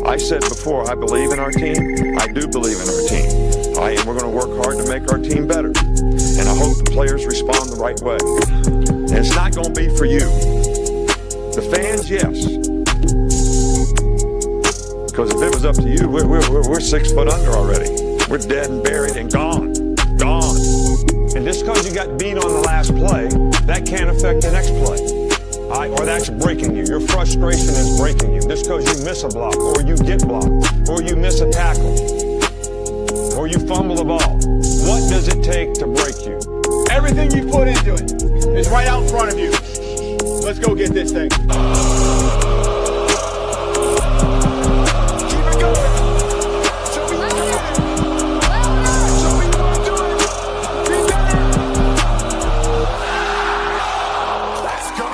I said before, I believe in our team. I do believe in our team. All right, and we're going to work hard to make our team better. And I hope the players respond the right way. And it's not going to be for you. The fans, yes. Because if it was up to you, we're 6 foot under already. We're dead and buried and gone. Gone. And just because you got beat on the last play, that can't affect the next play. All right, or that's breaking you. Your frustration is breaking you. Just because you miss a block, or you get blocked, or you miss a tackle, or you fumble the ball. What does it take to break you? Everything you put into it is right out in front of you. Let's go get this thing. Keep it going. Show me you can. Show me you want to do it. Be better. Let's go.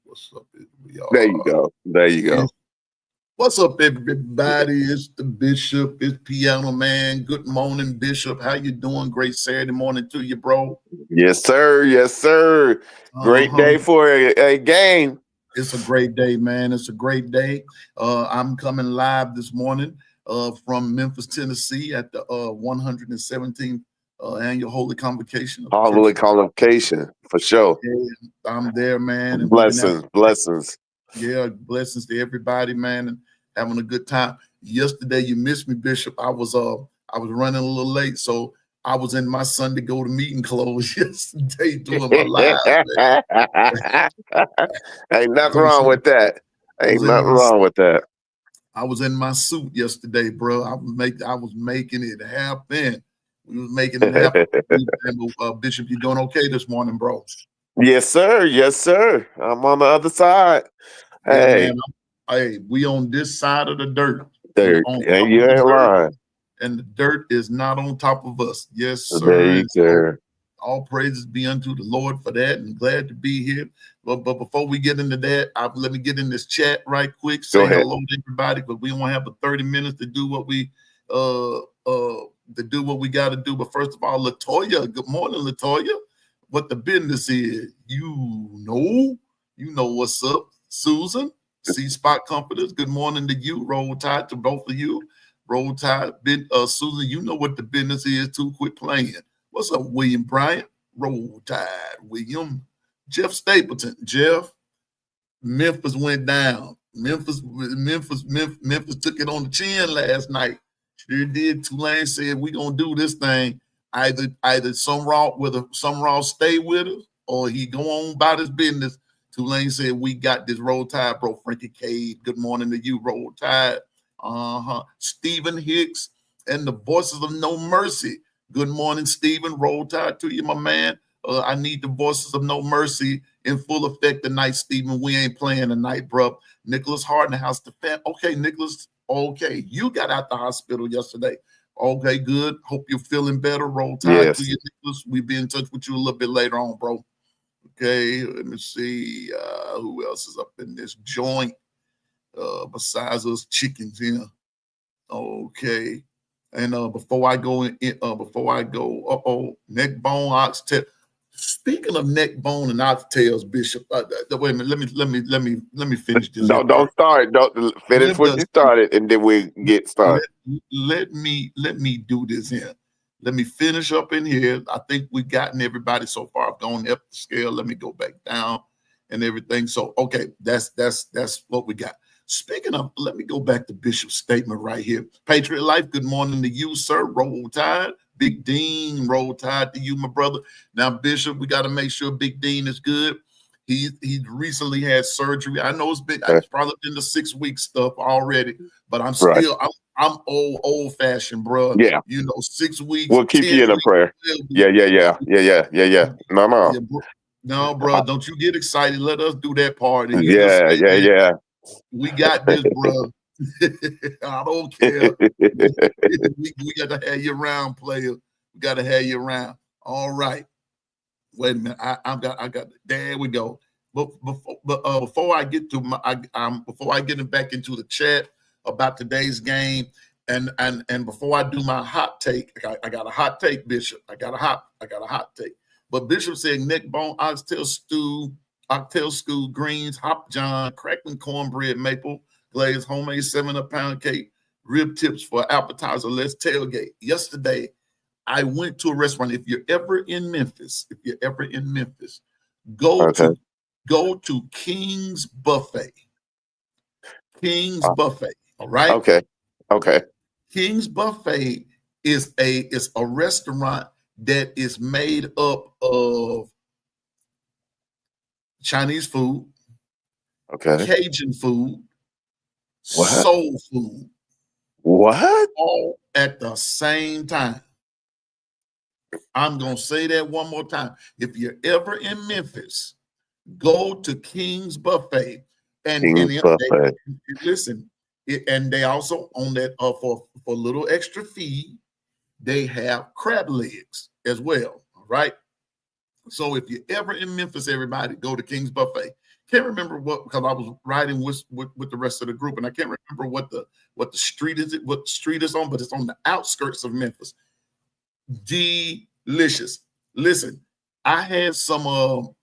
What's up? We are, There you go. There you go. What's up, everybody? It's the Bishop. It's Piano Man. Good morning, Bishop. How you doing? Great Saturday morning to you, bro. Yes, sir. Yes, sir. Great day for a game. It's a great day, man. It's a great day. I'm coming live this morning from Memphis, Tennessee at the 117th annual Holy Convocation. Holy Convocation, for sure. Yeah, I'm there, man. And blessings. Yeah, blessings to everybody, man, and having a good time. Yesterday, you missed me, Bishop. I was running a little late, so I was in my Sunday go to meeting clothes yesterday doing my live. Ain't nothing wrong with that. Ain't nothing wrong with that. I was in my suit yesterday, bro. I was making it happen. We was making it happen. Bishop, you doing okay this morning, bro? Yes, sir. Yes, sir. I'm on the other side. Yeah, man, we on this side of the dirt. Dirt. And you ain't lying. And the dirt is not on top of us. Yes, sir. There you go. All praises be unto the Lord for that, and glad to be here. But before we get into that, let me get in this chat right quick. Say hello to everybody, because we won't have 30 minutes to do what we got to do. But first of all, Latoya, good morning, Latoya. What the business is, you know what's up. Susan, C-Spot Comforters, good morning to you. Roll Tide to both of you. Roll Tide, Susan, you know what the business is too. Quit playing. What's up, William Bryant? Roll Tide, William. Jeff Stapleton. Jeff, Memphis went down. Memphis took it on the chin last night. Sure did. Tulane said, we gonna do this thing. Either some raw stay with us, or he go on about his business. Tulane said, we got this. Roll Tide, bro. Frankie Cade, good morning to you. Roll Tide. Stephen Hicks and the Voices of No Mercy. Good morning, Stephen. Roll Tide to you, my man. I need the Voices of No Mercy in full effect tonight, Stephen. We ain't playing tonight, bro. Nicholas Hardenhouse, the fan. Okay, Nicholas. Okay, you got out the hospital yesterday. Okay, good. Hope you're feeling better. Roll Tide to you, Nicholas. We'll be in touch with you a little bit later on, bro. Okay, let me see who else is up in this joint besides us chickens here. Okay, and before I go, neck bone, oxtail. Speaking of neck bone and oxtails, Bishop. Wait a minute. Let me finish this. Don't start. Don't finish what you started, and then we get started. Let me do this here. Let me finish up in here. I think we've gotten everybody so far. I've gone up the scale. Let me go back down and everything. So, okay, that's what we got. Speaking of, let me go back to Bishop's statement right here. Patriot Life, good morning to you, sir. Roll Tide. Big Dean, roll tide to you, my brother. Now, Bishop, we got to make sure Big Dean is good. He recently had surgery. I know it's probably been the 6-week stuff already, but I'm still I'm old fashioned, bro. Yeah, 6 weeks. We'll keep you in a prayer. Yeah. No, bro. Don't you get excited. Let us do that part. Yeah. We got this, bro. I don't care. we got to have you around, player. We got to have you around. All right. Wait a minute. I got. There we go. But before I get to before I get back into the chat about today's game, And before I do my hot take, I got a hot take, Bishop. I got a hot take. But Bishop said neck bone, oxtail stew, greens, hop john, crackling cornbread, maple glaze, homemade 7-up pound cake, rib tips for appetizer. Let's tailgate. Yesterday, I went to a restaurant. If you're ever in Memphis, go to King's Buffet. King's Buffet. All right. Okay. King's Buffet is a restaurant that is made up of Chinese food, Cajun food, soul food. What? All at the same time. I'm going to say that one more time. If you're ever in Memphis, go to King's Buffet. And listen, and they also on that for a little extra fee, they have crab legs as well. All right. So if you're ever in Memphis, everybody go to King's Buffet. Can't remember what, because I was riding with the rest of the group, and I can't remember what the street is on, but it's on the outskirts of Memphis. Delicious. Listen, I had some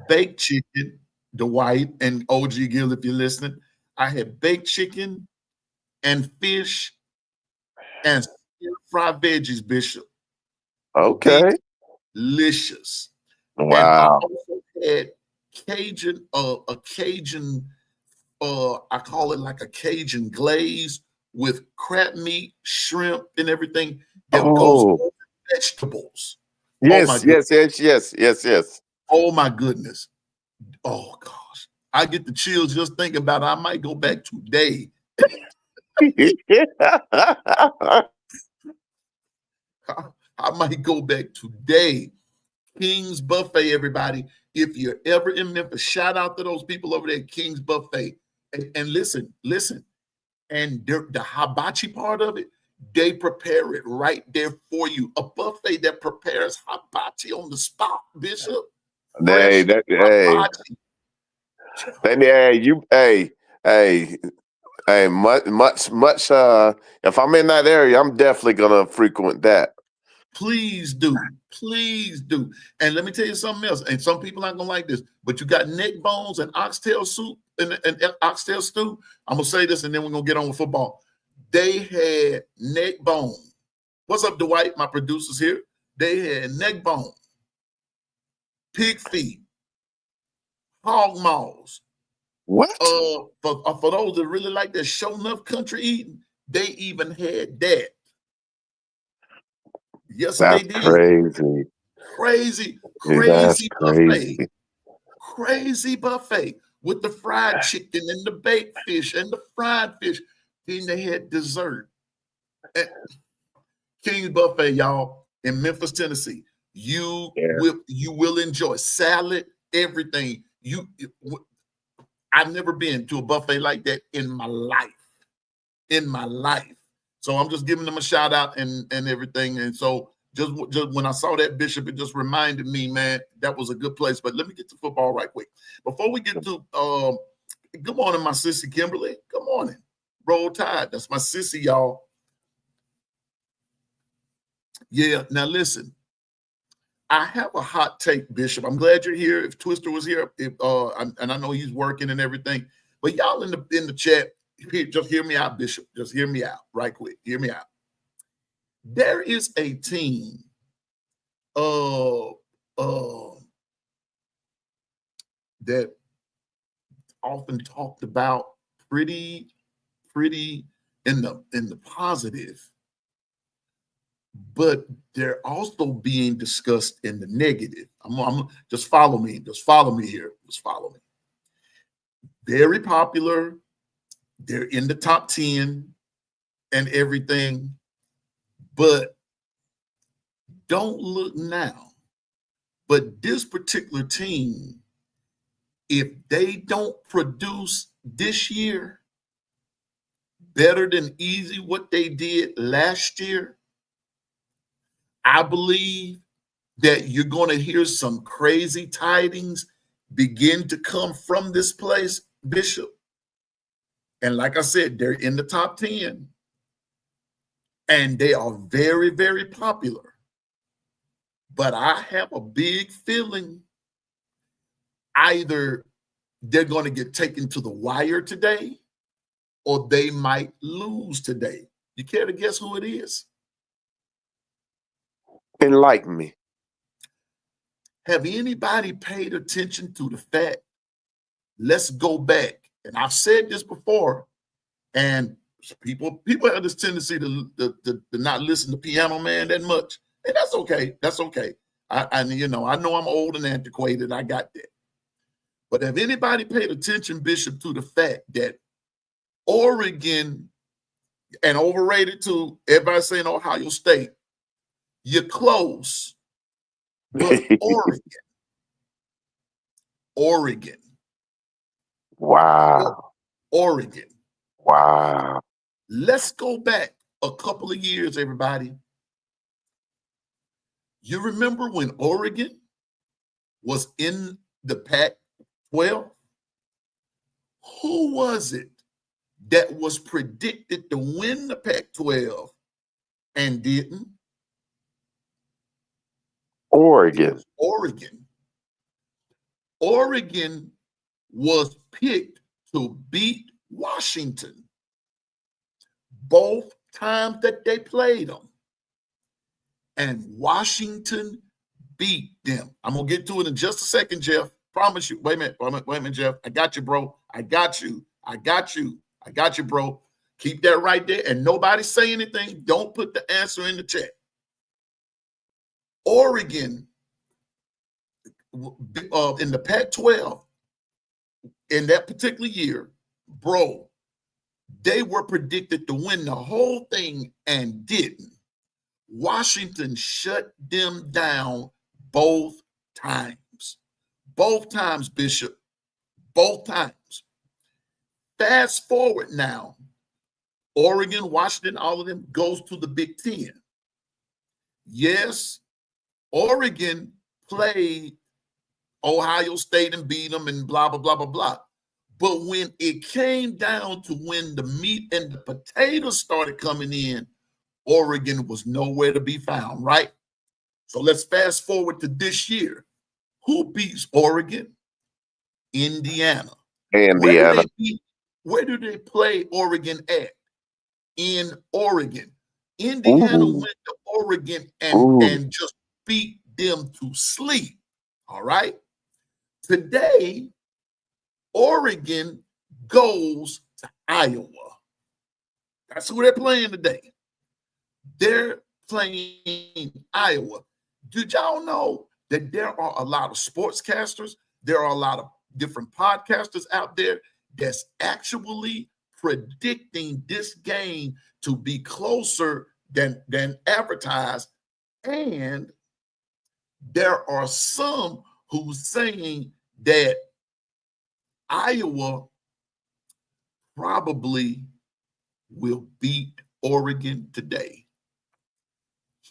baked chicken, Dwight and OG Gill, if you're listening. I had baked chicken and fish and fried veggies, Bishop. Okay. Delicious. Wow. And I also had Cajun, I call it like a Cajun glaze with crab meat, shrimp, and everything that goes with vegetables. Yes. Oh my goodness. Oh gosh. I get the chills just thinking about it. I might go back today. I might go back today. King's Buffet, everybody. If you're ever in Memphis, shout out to those people over there at King's Buffet. And listen. And the hibachi part of it, they prepare it right there for you. A buffet that prepares hibachi on the spot, Bishop. Hey, much. If I'm in that area, I'm definitely gonna frequent that. Please do. And let me tell you something else. And some people aren't gonna like this, but you got neck bones and oxtail soup and oxtail stew. I'm gonna say this, and then we're gonna get on with football. They had neck bone. What's up, Dwight? My producer's here. They had neck bone, pig feet, hog maws. What? For those that really like that show enough country eating, they even had that. Yes, that's they did. Crazy buffet. Crazy buffet with the fried chicken and the baked fish and the fried fish. Then they had dessert. King's Buffet, y'all, in Memphis, Tennessee. You will enjoy salad, everything. I've never been to a buffet like that in my life. So I'm just giving them a shout out and everything. And so just when I saw that, Bishop, it just reminded me, man, that was a good place. But let me get to football right quick. Before we get to good morning, my sissy Kimberly. Good morning. Roll Tide. That's my sissy, y'all. Yeah, now listen. I have a hot take, Bishop. I'm glad you're here. If Twister was here, and I know he's working and everything, but y'all in the chat, just hear me out, Bishop. Just hear me out right quick. Hear me out. There is a team that often talked about pretty in the positive, but they're also being discussed in the negative. I'm just follow me. Just follow me here. Just follow me. Very popular. They're in the top 10 and everything, but don't look now. But this particular team, if they don't produce this year better than easy what they did last year, I believe that you're going to hear some crazy tidings begin to come from this place, Bishop. And like I said, they're in the top 10. And they are very, very popular. But I have a big feeling either they're going to get taken to the wire today or they might lose today. You care to guess who it is? Enlighten me. Have anybody paid attention to the fact? Let's go back. And I've said this before, and people have this tendency to not listen to Piano Man that much. And that's okay. That's okay. I know I'm old and antiquated. I got that. But have anybody paid attention, Bishop, to the fact that Oregon, and overrated to everybody saying Ohio State, you're close, but Oregon. Wow. Oregon. Wow. Let's go back a couple of years, everybody. You remember when Oregon was in the Pac-12? Who was it that was predicted to win the Pac-12 and didn't? Oregon. Oregon was picked to beat Washington both times that they played them. And Washington beat them. I'm going to get to it in just a second, Jeff. Promise you. Wait a minute, Jeff. I got you, bro. I got you, bro. Keep that right there. And nobody say anything. Don't put the answer in the chat. Oregon, in the Pac-12, in that particular year, bro, they were predicted to win the whole thing and didn't. Washington shut them down both times. Both times, Bishop. Both times. Fast forward now. Oregon, Washington, all of them goes to the Big Ten. Yes, Oregon played Ohio State and beat them and blah, blah, blah, blah, blah. But when it came down to when the meat and the potatoes started coming in, Oregon was nowhere to be found, right? So let's fast forward to this year. Who beats Oregon? Indiana. Indiana. Where do they play Oregon at? In Oregon. Indiana went to Oregon and just beat them to sleep. All right. Today, Oregon goes to Iowa. That's who they're playing today. They're playing Iowa. Did y'all know that there are a lot of sportscasters? There are a lot of different podcasters out there that's actually predicting this game to be closer than advertised. And there are some who's saying that Iowa probably will beat Oregon today.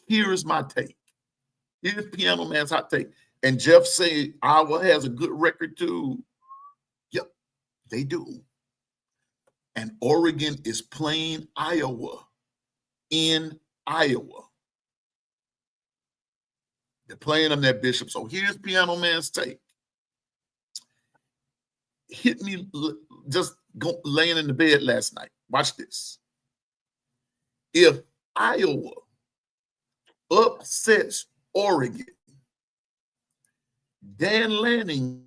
Here's my take. Here's Piano Man's hot take. And Jeff said Iowa has a good record too. Yep, they do. And Oregon is playing Iowa in Iowa. They're playing them that Bishop. So here's Piano Man's take. Hit me just laying in the bed last night. Watch this. If Iowa upsets Oregon, Dan Lanning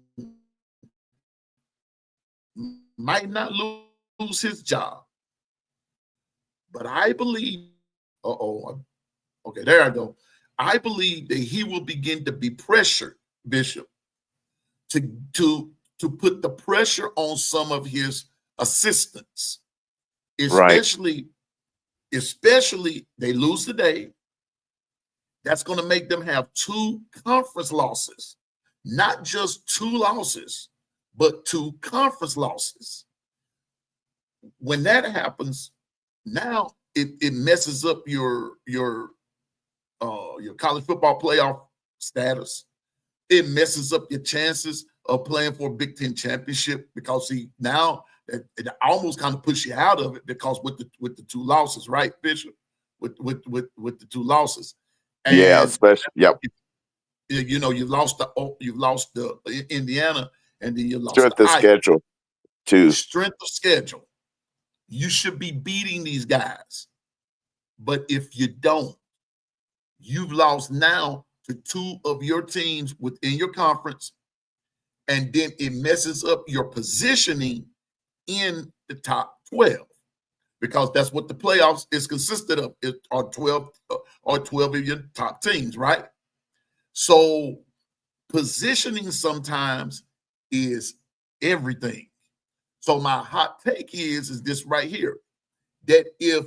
might not lose his job. But I believe, okay, there I go. I believe that he will begin to be pressured, Bishop, to put the pressure on some of his assistants, especially they lose today. That's going to make them have 2 conference losses, not just 2 losses, but 2 conference losses. When that happens, now it messes up your college football playoff status. It messes up your chances of playing for a Big Ten championship because now it almost kind of push you out of it because with the two losses, right, Bishop? With the two losses. And yeah, especially. Yep. you know, you've lost the Indiana, and then you lost Strength the of schedule too. strength of schedule. You should be beating these guys. But if you don't, you've lost now to two of your teams within your conference, and then it messes up your positioning in the top 12, because that's what the playoffs is consisted of. It are 12 of your top teams, right? So positioning sometimes is everything. So my hot take is this right here, that if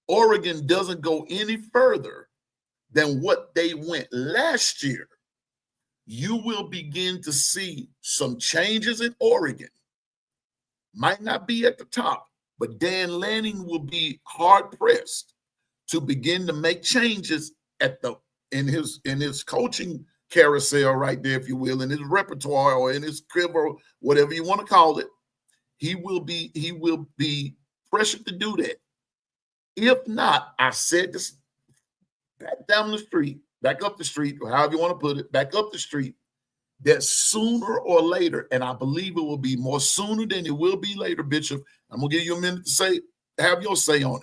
Oregon doesn't go any further than what they went last year, you will begin to see some changes in Oregon. Might not be at the top, but Dan Lanning will be hard pressed to begin to make changes in his coaching carousel right there, if you will, in his repertoire or in his quiver, whatever you want to call it. He will be pressured to do that. If not, I said this, back up the street, or however you want to put it, back up the street, that sooner or later, and I believe it will be more sooner than it will be later, Bishop. I'm gonna give you a minute to have your say on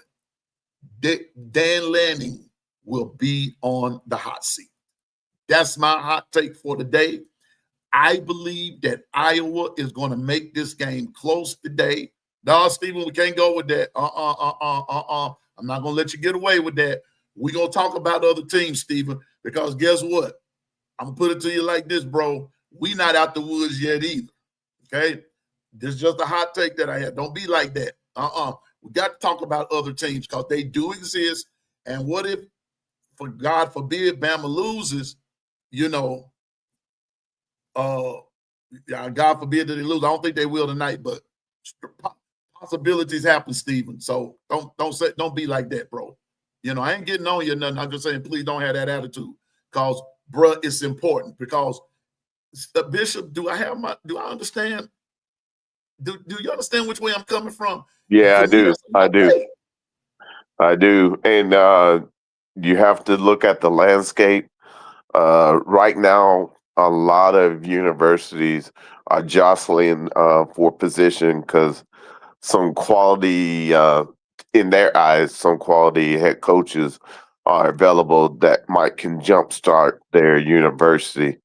it. Dan Lanning will be on the hot seat. That's my hot take for today. I believe that Iowa is going to make this game close today. No, Stephen, we can't go with that. I'm not going to let you get away with that. We're going to talk about other teams, Stephen, because guess what? I'm going to put it to you like this, bro. We not out the woods yet either, okay? This is just a hot take that I had. Don't be like that. We got to talk about other teams because they do exist. And what if, for God forbid, Bama loses, you know, God forbid that they lose. I don't think they will tonight, but possibilities happen, Stephen. So don't be like that, bro. You know, I ain't getting on you or nothing. I'm just saying, please don't have that attitude, because, bro, it's important. Because Bishop, do I understand? Do you understand which way I'm coming from? Yeah, I do. I do. And you have to look at the landscape. Right now, a lot of universities are jostling for position because some quality, in their eyes, some quality head coaches are available that can jumpstart their university.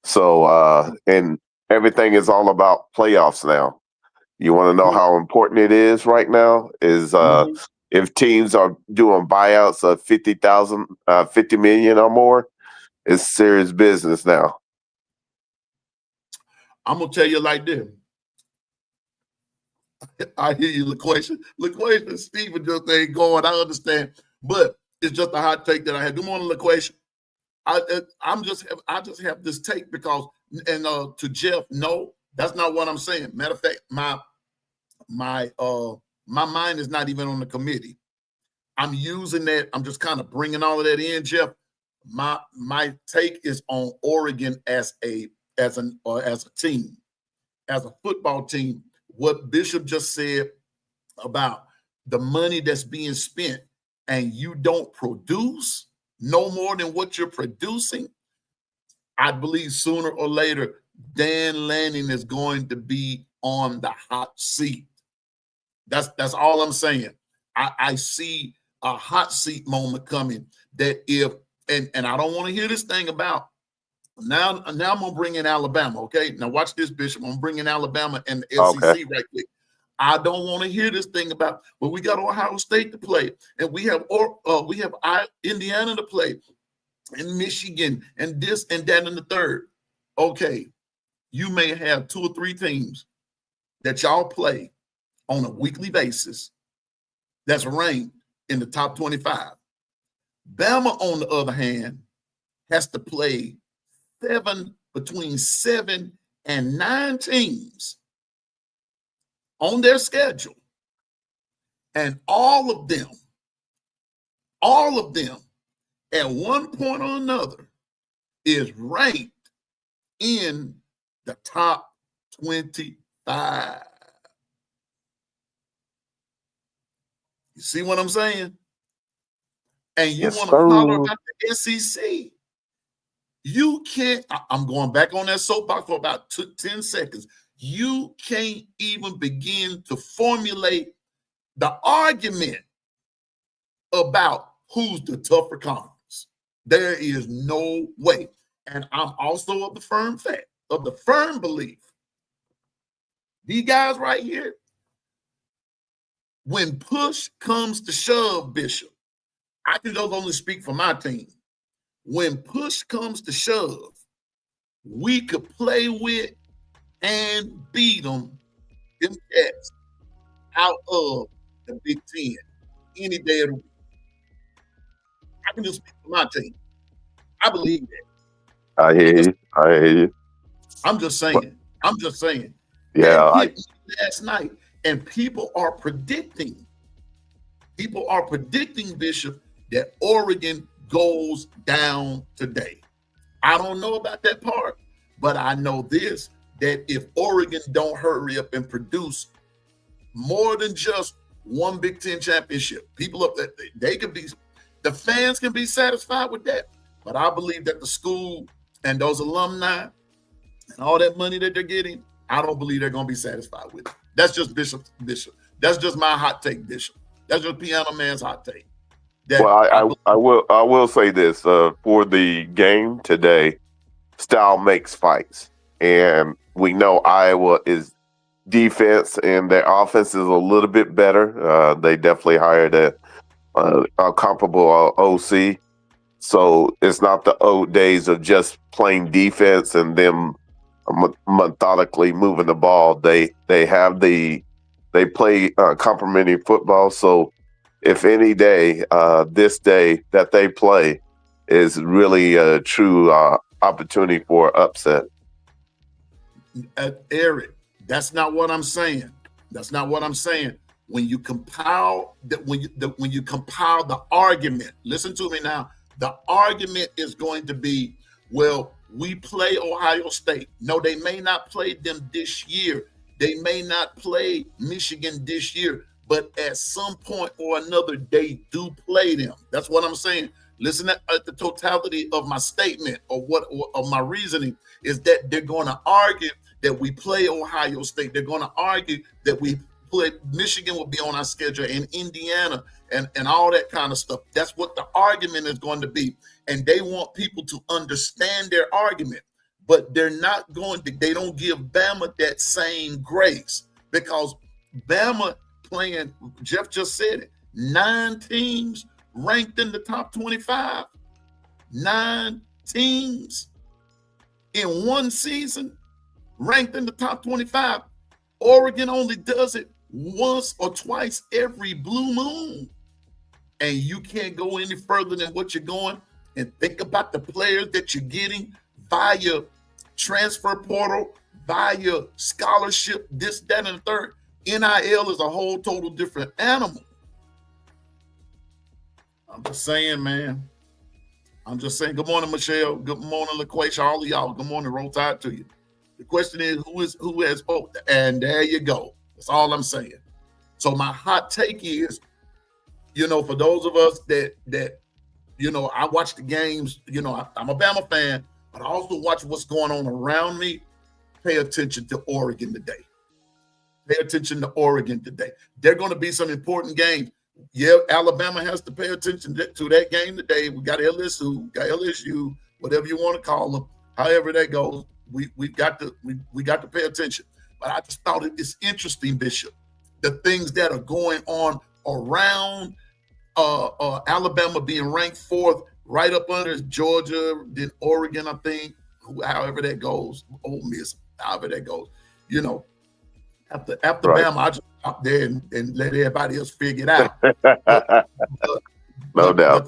So, and everything is all about playoffs now. You want to know how important it is right now? Is if teams are doing buyouts of 50 million or more, it's serious business now. I'm gonna tell you like this. I hear you, LaQuation. Stephen just ain't going. I understand, but it's just a hot take that I had. Good morning, LaQuation. I just have this take because, and to Jeff, no, that's not what I'm saying. Matter of fact, my mind is not even on the committee. I'm using that. I'm just kind of bringing all of that in, Jeff. My take is on Oregon as a team, as a football team. What Bishop just said about the money that's being spent and you don't produce no more than what you're producing, I believe sooner or later Dan Lanning is going to be on the hot seat. That's all I'm saying. I see a hot seat moment coming that if and I don't want to hear this thing about now I'm gonna bring in Alabama. Okay, now watch this, Bishop. I'm bringing Alabama and the SEC right quick. I don't want to hear this thing about, but we got Ohio State to play, and we have Indiana to play, and Michigan, and this and that and the third. Okay, you may have 2 or 3 teams that y'all play on a weekly basis that's ranked in the top 25. Bama, on the other hand, has to play between 7 and 9 teams on their schedule. And all of them at one point or another is ranked in the top 25. You see what I'm saying? And you Yes, want to holler sir. about the SEC. You can't, I'm going back on that soapbox for about 10 seconds. You can't even begin to formulate the argument about who's the tougher conference. There is no way. And I'm also of the firm belief. These guys right here, when push comes to shove, Bishop, I can just only speak for my team. When push comes to shove, we could play with and beat them Cats out of the Big Ten any day of the week. I can just speak for my team. I believe that. I hear you. I hear you. I'm just saying. Yeah. That hit me last night, and people are predicting, Bishop, that Oregon goes down today. I don't know about that part, but I know this, that if Oregon don't hurry up and produce more than just one Big Ten championship, people up there, the fans can be satisfied with that. But I believe that the school and those alumni and all that money that they're getting, I don't believe they're going to be satisfied with it. That's just Bishop. That's just my hot take, Bishop. That's just Piano Man's hot take. Well, I will say this for the game today, style makes fights, and we know Iowa is defense and their offense is a little bit better. They definitely hired a comparable OC, so it's not the old days of just playing defense and them methodically moving the ball. They play complementary football. So if any day, this day that they play is really a true opportunity for upset. Eric, that's not what I'm saying. When you compile the argument, listen to me now. The argument is going to be, well, we play Ohio State. No, they may not play them this year. They may not play Michigan this year, but at some point or another, they do play them. That's what I'm saying. Listen at the totality of my statement or of my reasoning is that they're going to argue that we play Ohio State. They're going to argue that we play Michigan will be on our schedule and Indiana and all that kind of stuff. That's what the argument is going to be. And they want people to understand their argument, but they don't give Bama that same grace because Bama playing, Jeff just said it, 9 teams ranked in the top 25, 9 teams in one season ranked in the top 25. Oregon only does it once or twice every blue moon. And you can't go any further than what you're going and think about the players that you're getting via transfer portal, via scholarship, this, that, and the third. NIL is a whole total different animal. I'm just saying, man. Good morning, Michelle. Good morning, LaQuaisha. All of y'all. Good morning. Roll Tide to you. The question is, who has both? And there you go. That's all I'm saying. So my hot take is, for those of us that I watch the games, I'm a Bama fan, but I also watch what's going on around me. Pay attention to Oregon today. There are going to be some important games. Yeah, Alabama has to pay attention to that game today. We got LSU, whatever you want to call them. However that goes, we got to pay attention. But I just thought it's interesting, Bishop, the things that are going on around Alabama being ranked 4th, right up under Georgia, then Oregon, I think, however that goes, Ole Miss, however that goes. After right. Bama, I just stop there and let everybody else figure it out. No doubt.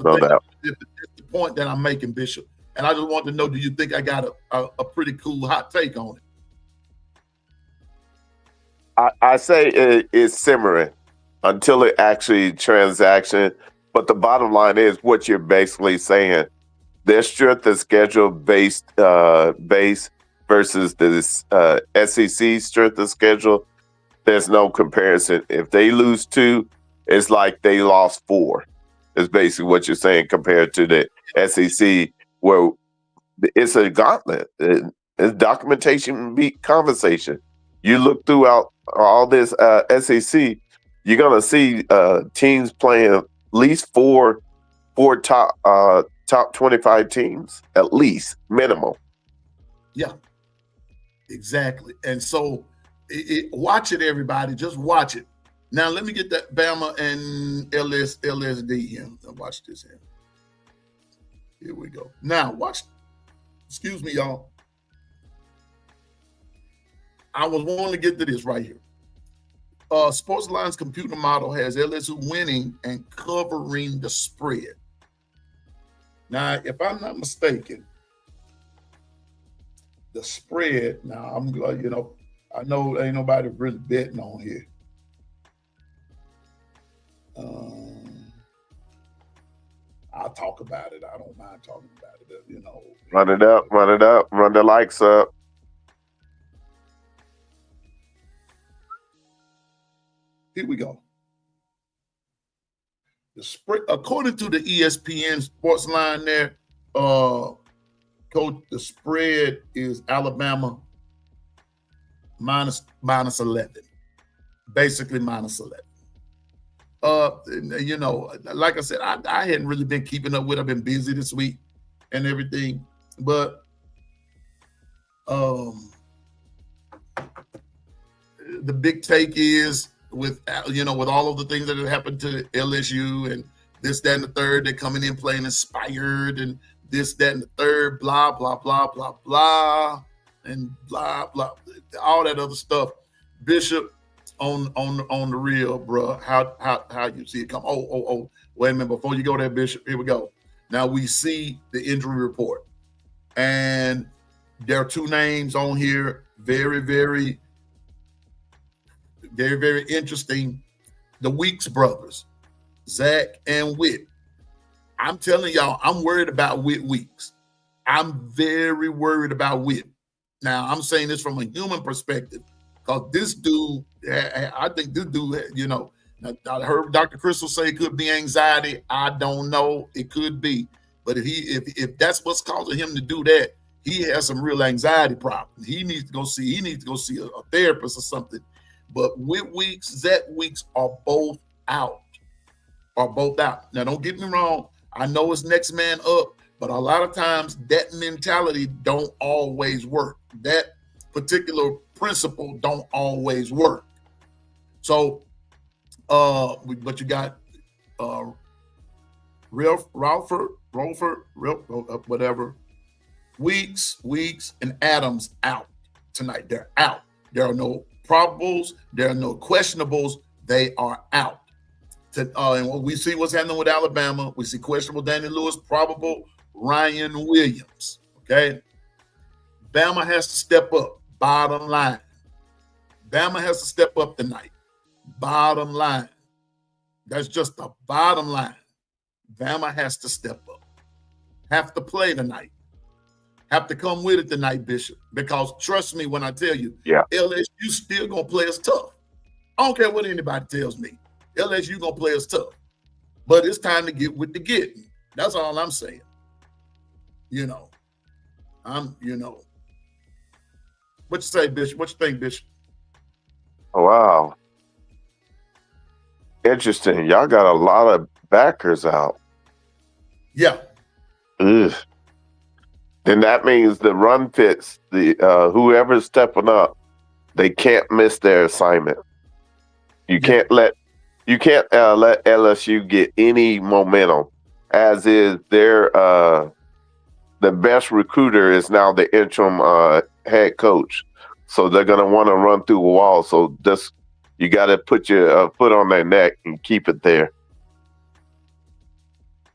It's the point that I'm making, Bishop. And I just want to know, do you think I got a pretty cool hot take on it? I say it's simmering until it actually transaction. But the bottom line is what you're basically saying. Their strength of schedule base versus this SEC strength of schedule, there's no comparison. If they lose 2 it's like they lost 4. Is basically what you're saying compared to the SEC, where it's a gauntlet. It's documentation beat conversation. You look throughout all this SEC, you're gonna see teams playing at least four top 25 teams, at least minimum. Yeah, exactly. And so watch it, everybody. Just watch it. Now let me get that Bama and LSD here. Now watch this here. Here we go. Now watch. Excuse me, y'all. I was wanting to get to this right here. Sportsline's computer model has LSU winning and covering the spread. Now, if I'm not mistaken, the spread. Now I'm glad, I know ain't nobody really betting on here. I'll talk about it. I don't mind talking about it. Run it up, run the likes up. Here we go. The spread, according to the ESPN sports line there, Coach, the spread is Alabama minus 11, basically minus 11. Like I said, I hadn't really been keeping up with it. I've been busy this week and everything, but the big take is with all of the things that have happened to LSU and this, that, and the third, they're coming in playing inspired and this, that, and the third, blah, blah, blah, blah, blah, and blah, blah, all that other stuff. Bishop, on the real, bro, how you see it come? Oh, wait a minute, before you go there, Bishop, here we go. Now we see the injury report, and there are 2 names on here, very, very, very, very interesting. The Weeks brothers, Zach and Whit. I'm telling y'all, I'm worried about Whit Weeks. I'm very worried about Whit. Now, I'm saying this from a human perspective, because this dude, I think this dude, I heard Dr. Crystal say it could be anxiety. I don't know. It could be. But if that's what's causing him to do that, he has some real anxiety problems. He needs to go see a therapist or something. But Whit Weeks, Zach Weeks are both out. Now, don't get me wrong. I know it's next man up, but a lot of times that mentality don't always work. That particular principle don't always work. So, but you got whatever. Weeks, and Adams out tonight. They're out. There are no probables. There are no questionables. They are out. And we see what's happening with Alabama. We see questionable Daniel Lewis, probable Ryan Williams. Okay. Bama has to step up. Bottom line. Bama has to step up tonight. Bottom line. That's just the bottom line. Bama has to step up. Have to play tonight. Have to come with it tonight, Bishop. Because trust me when I tell you, LSU still going to play us tough. I don't care what anybody tells me. LSU going to play us tough. But it's time to get with the getting. That's all I'm saying. What you say, Bishop? What you think, Bishop? Wow. Interesting. Y'all got a lot of backers out. Yeah. Ugh. Then that means the run fits, whoever's stepping up, they can't miss their assignment. You can't let LSU get any momentum, as is their the best recruiter is now the interim head coach. So they're gonna want to run through a wall. So just you got to put your foot on their neck and keep it there.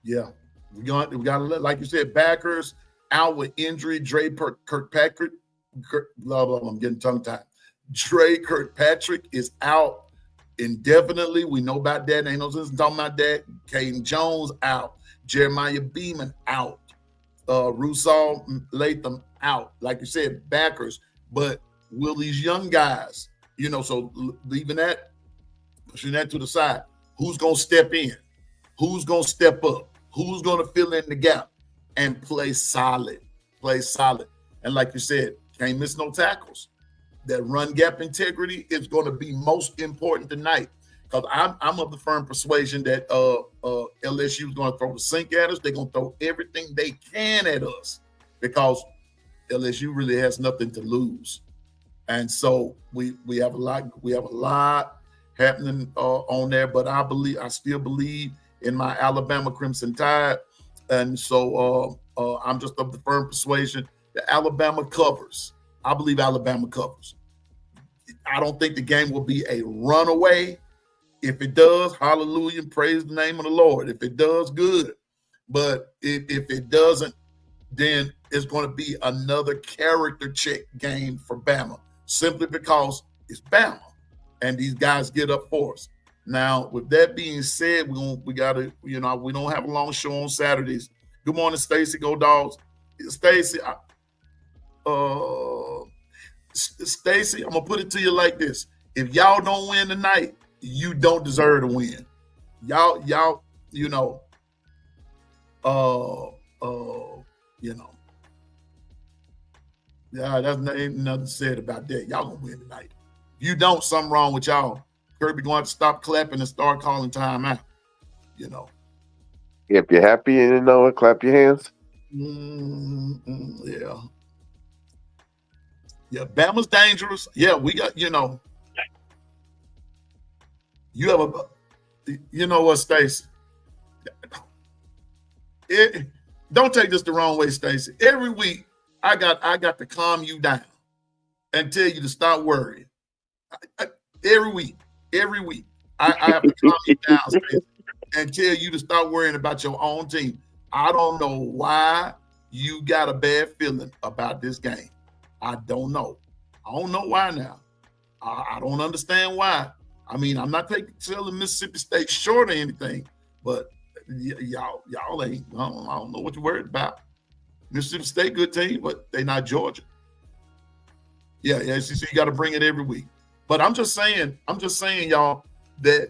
Yeah, we got to like you said, backers out with injury. Dre Kirkpatrick, blah blah. I'm getting tongue tied. Dre Kirkpatrick is out indefinitely. We know about that. Ain't no sense in talking about that. Caden Jones out. Jeremiah Beeman out. Rusal Latham out. Like you said, backers. But will these young guys, so leaving that, pushing that to the side, Who's going to step in? Who's going to step up? Who's going to fill in the gap and play solid? Play solid. And like you said, can't miss no tackles. That run gap integrity is going to be most important tonight. Because I'm of the firm persuasion that LSU is going to throw the sink at us. They're going to throw everything they can at us because LSU really has nothing to lose. And so we have a lot happening on there. But I still believe in my Alabama Crimson Tide. And so I'm just of the firm persuasion that Alabama covers. I believe Alabama covers. I don't think the game will be a runaway. If it does, hallelujah, praise the name of the Lord. If it does, good. But if it doesn't, then it's going to be another character check game for Bama, simply because it's Bama and these guys get up for us. Now, with that being said, we gotta, we don't have a long show on Saturdays. Good morning, Stacy. Go Dogs. Stacy, Stacy, I'm gonna put it to you like this: if y'all don't win tonight, you don't deserve to win. Y'all, yeah, ain't nothing said about that. Y'all gonna win tonight. If you don't, something wrong with y'all. Kirby going to stop clapping and start calling time out. If you're happy and you know it, clap your hands. Yeah. Yeah, Bama's dangerous. Yeah, we got, you have what, Stacey? Don't take this the wrong way, Stacey. Every week, I got to calm you down and tell you to stop worrying. Every week, I have to calm you down, Stacey, and tell you to stop worrying about your own team. I don't know why you got a bad feeling about this game. I don't know. I don't know why now. I don't understand why. I mean, I'm not telling Mississippi State short or anything, but y'all ain't. I don't know what you're worried about. Mississippi State, good team, but they not Georgia. Yeah. So you got to bring it every week. But I'm just saying, y'all, that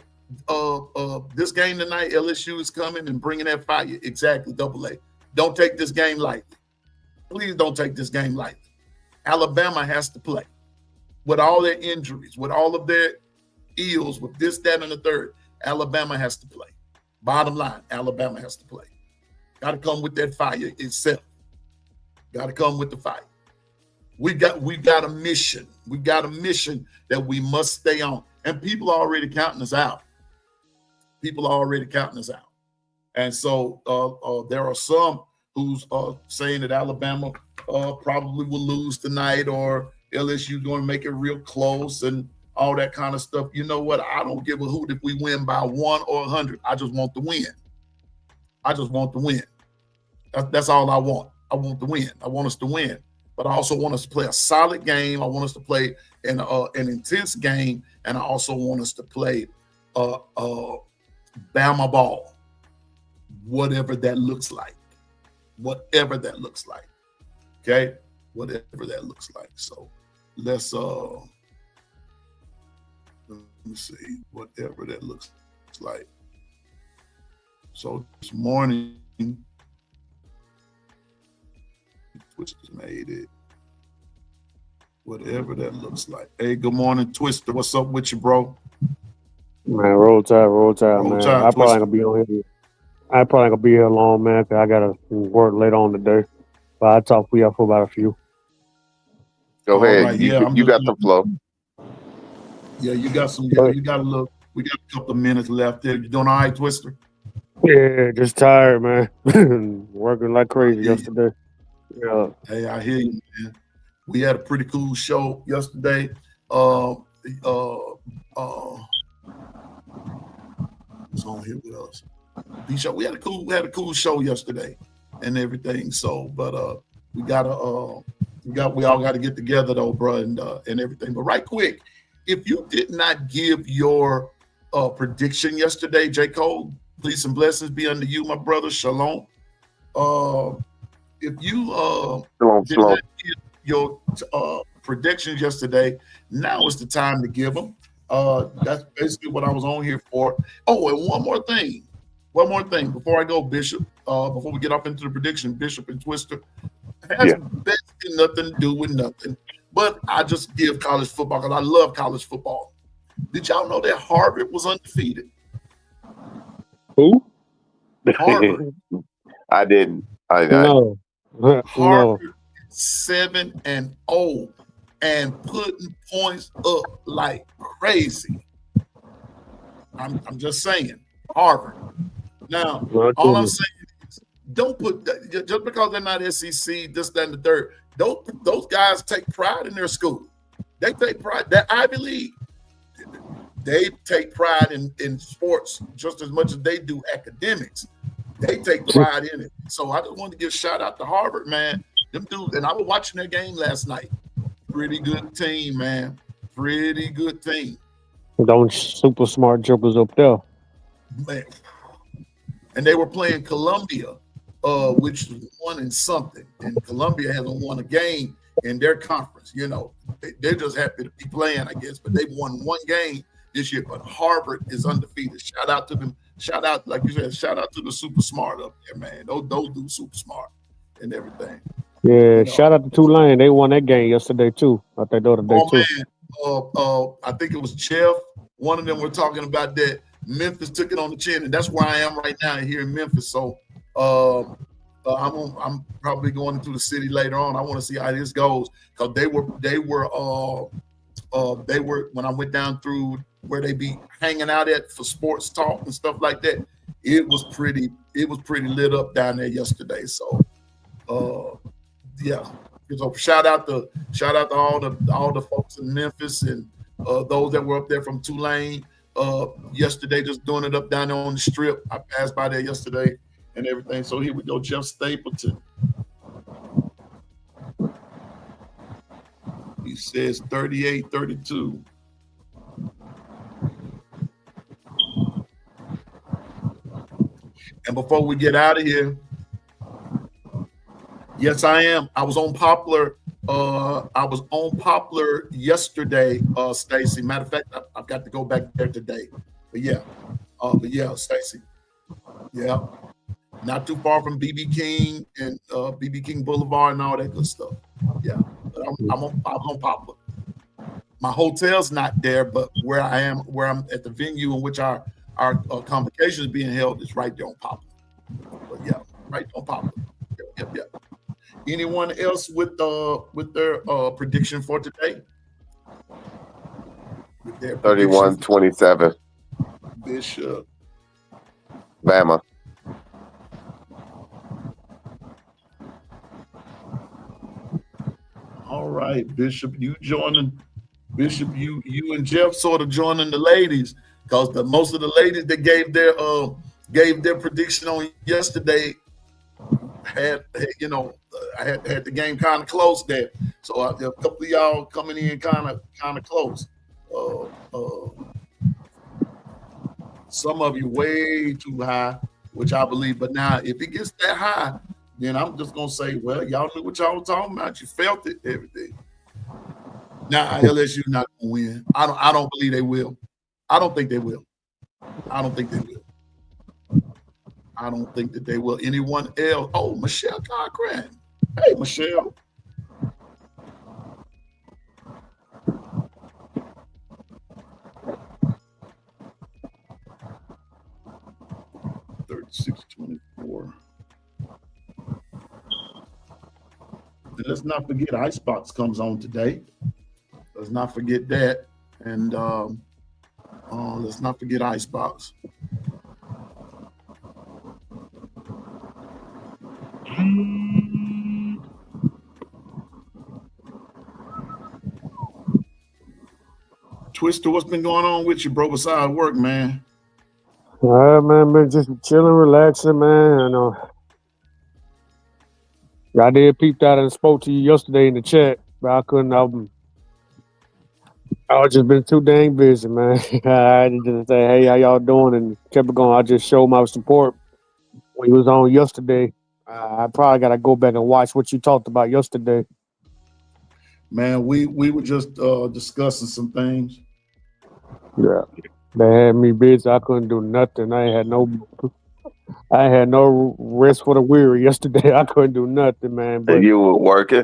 this game tonight, LSU is coming and bringing that fire. Exactly, AA. Don't take this game lightly. Please don't take this game lightly. Alabama has to play with all their injuries, with all of their ills, with this, that, and the third. Alabama has to play. Bottom line, Alabama has to play. Got to come with that fire itself. Got to come with the fire. We've got a mission. We've got a mission that we must stay on. And people are already counting us out. And so there are some who's saying that Alabama probably will lose tonight, or LSU going to make it real close and all that kind of stuff. You know what? I don't give a hoot if we win by 1 or 100. I just want to win. That's all I want. I want to win. I want us to win. But I also want us to play a solid game. I want us to play an intense game, and I also want us to play Bama ball, whatever that looks like. Okay? Whatever that looks like. So let's let me see, whatever that looks like. So this morning, Twister's made it. Whatever that looks like. Hey, good morning, Twister. What's up with you, bro? Man, roll tide, man. Tide, I probably ain't gonna be on here. I probably ain't gonna be here long, man, because I gotta work later on today. But I'll talk for you for about a few. Go ahead. Right, you got the flow. Yeah, you got some. You got a look. We got a couple of minutes left there. You doing all right, Twister? Yeah, just tired, man. Working like crazy yesterday. Yeah. Hey, I hear you, man. We had a pretty cool show yesterday. Who's on here with us? We had a cool show yesterday and everything. So, but we all got to get together though, bro, and everything. But right quick, if you did not give your prediction yesterday, J. Cole, peace and blessings be unto you, my brother. Shalom. If you did not give your predictions yesterday, now is the time to give them. That's basically what I was on here for. Oh, and one more thing before I go, Bishop. Before we get up into the prediction, Bishop and Twister has Yeah. basically nothing to do with nothing. But I just give college football because I love college football. Did y'all know that Harvard was undefeated? Who? Harvard. I didn't. I No. No. Harvard 7-0 and putting points up like crazy. I'm just saying, Harvard. Now, all I'm saying is, don't put just because they're not SEC, this, that, and the third. Those guys take pride in their school. They take pride. That Ivy League, they take pride in sports just as much as they do academics. They take pride in it. So I just wanted to give a shout out to Harvard, man. Them dudes, and I was watching their game last night. Pretty good team, man. Pretty good team. Don't super smart jokers up there. Man. And they were playing Columbia, which was 1-something. And Columbia hasn't won a game in their conference. You know, they're just happy to be playing, I guess. But they've won one game this year. But Harvard is undefeated. Shout out to them. Shout out, like you said, shout out to the super smart up there, man. Those dudes super smart and everything. Yeah, shout out to Tulane. They won that game yesterday too. I think the other day too. Man, I think it was Jeff. One of them were talking about that Memphis took it on the chin, and that's where I am right now here in Memphis. So I'm probably going into the city later on. I want to see how this goes because they were when I went down through where they be hanging out at for sports talk and stuff like that. It was pretty lit up down there yesterday. So yeah. So shout out to all the folks in Memphis and those that were up there from Tulane yesterday, just doing it up down there on the strip. I passed by there yesterday and everything. So here we go, Jeff Stapleton. He says 38-32. And before we get out of here, yes, I am. I was on Poplar. I was on Poplar yesterday, Stacy. Matter of fact, I've got to go back there today. But yeah, Stacy. Yeah, not too far from BB King and BB King Boulevard and all that good stuff. Yeah, but I'm on Poplar. My hotel's not there, but where I'm at the venue in which our convocation is being held is right there on Poplar. But yeah, right on Poplar. Yep. Anyone else with their prediction for today? 31-27. Bishop. Bama. All right, Bishop, you and Jeff sort of joining the ladies because most of the ladies that gave their prediction on yesterday had I had the game kind of close there. So a couple of y'all coming in kind of close. Some of you way too high, which I believe. But now if it gets that high, then I'm just gonna say, well, y'all knew what y'all were talking about. You felt it, everything. Now LSU not gonna win. I don't believe they will. I don't think they will. I don't think that they will. Anyone else? Oh, Michelle Cochran. Hey, Michelle. $36.24. And let's not forget Icebox comes on today. Let's not forget that. And let's not forget Icebox. Twister, what's been going on with you, bro, besides work, man? All right, man, been just chilling, relaxing, man. I know. I did peep out and spoke to you yesterday in the chat, but I couldn't. I just been too dang busy, man. I just say, hey, how y'all doing? And kept it going. I just showed my support when he was on yesterday. I probably got to go back and watch what you talked about yesterday. Man, we were just discussing some things. Yeah. They had me busy. I couldn't do nothing. I had no rest for the weary yesterday. I couldn't do nothing, man. And But you were working.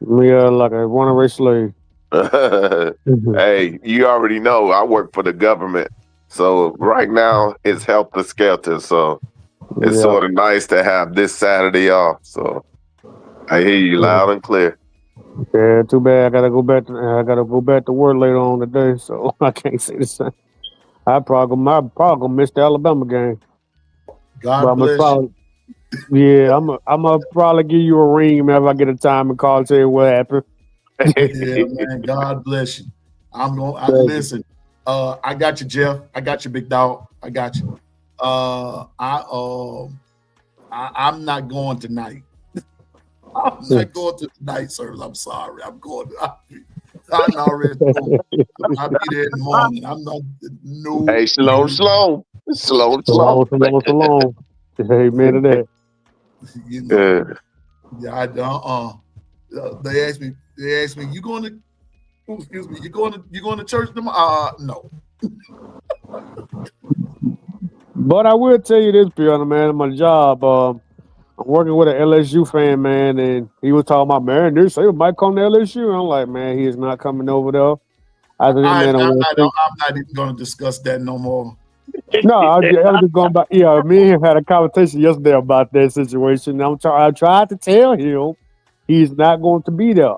yeah, like a runaway slave. Mhm. Hey, you already know I work for the government. So right now it's helter skelter. So it's Yeah. sort of nice to have this Saturday off. So I hear you loud and clear. Yeah, too bad. I gotta go back to work later on today, so I can't say the same. I probably gonna miss the Alabama game. But God I'm gonna bless you. probably, yeah, I'm gonna probably give you a ring whenever I get a time and call, tell you what happened. Yeah, man. God bless you. I'm going. Thank you. Listen. I got you, Jeff. I got you, big dog. I got you. I'm not going tonight. I'm not going to tonight, sir. I'm sorry. I'm going. I'm already going. I'll be there in the morning. I'm not. No. Hey, shalom, shalom. Shalom, shalom. Shalom. Amen to that. You know. Yeah. Yeah. They asked me. You going to? Excuse me. You going to church tomorrow? No. But I will tell you this, Piano, man, on my job, I'm working with an LSU fan, man, and he was talking about, man, they say might come to LSU. And I'm like, man, he is not coming over there. I said, man, I'm not even going to discuss that no more. no, I was just going back. Yeah, me and him had a conversation yesterday about that situation. I tried to tell him he's not going to be there.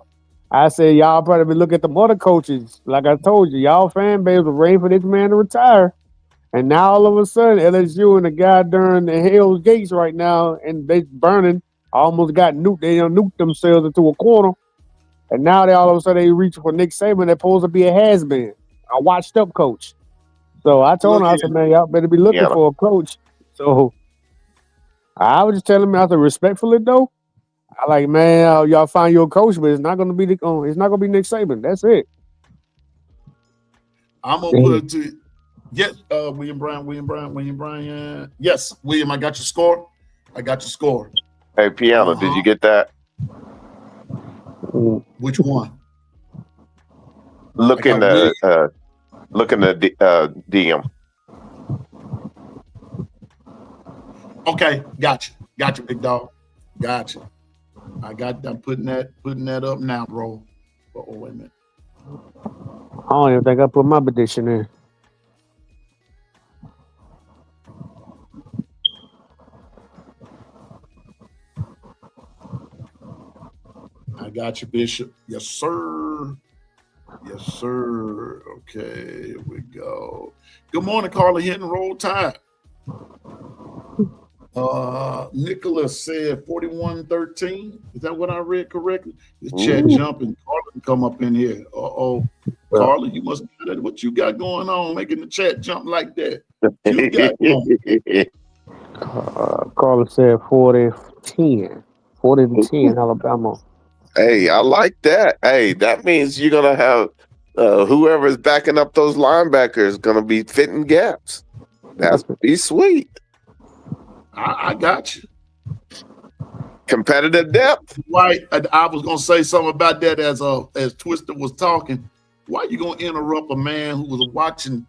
I said, y'all probably look at the other coaches. Like I told you, y'all fan base was waiting for this man to retire. And now all of a sudden, LSU and the guy during the Hell's Gates right now, and they burning, almost got nuked. They nuked themselves into a corner. And now they all of a sudden they reach for Nick Saban. They're supposed to be a has-been, a washed-up coach. So I told him, I said, man, y'all better be looking for a coach. So I was just telling him, I said, respectfully though, I like, man, y'all find your coach, but it's not gonna be Nick Saban. That's it. I'm gonna put it to yes, William Bryan. Yes, William, I got your score. Hey, Piano, did you get that? Which one? Look in the DM. Okay, gotcha, big dog. Gotcha. I'm putting that up now, bro. Oh, wait a minute. I don't even think I put my petition in. I got you, Bishop. Yes, sir. Okay, here we go. Good morning, Carla Hinton. Roll Tide. Nicholas said 41-13. Is that what I read correctly? The chat jumping. Carla can come up in here. Carla, you must be that. What you got going on, making the chat jump like that? You got Carla said 40-10. 40-10, Alabama. Hey, I like that. Hey, that means you're gonna have whoever's backing up those linebackers gonna be fitting gaps. That's be sweet. I got you. Competitive depth. Right. I was gonna say something about that as Twister was talking. Why you gonna interrupt a man who was watching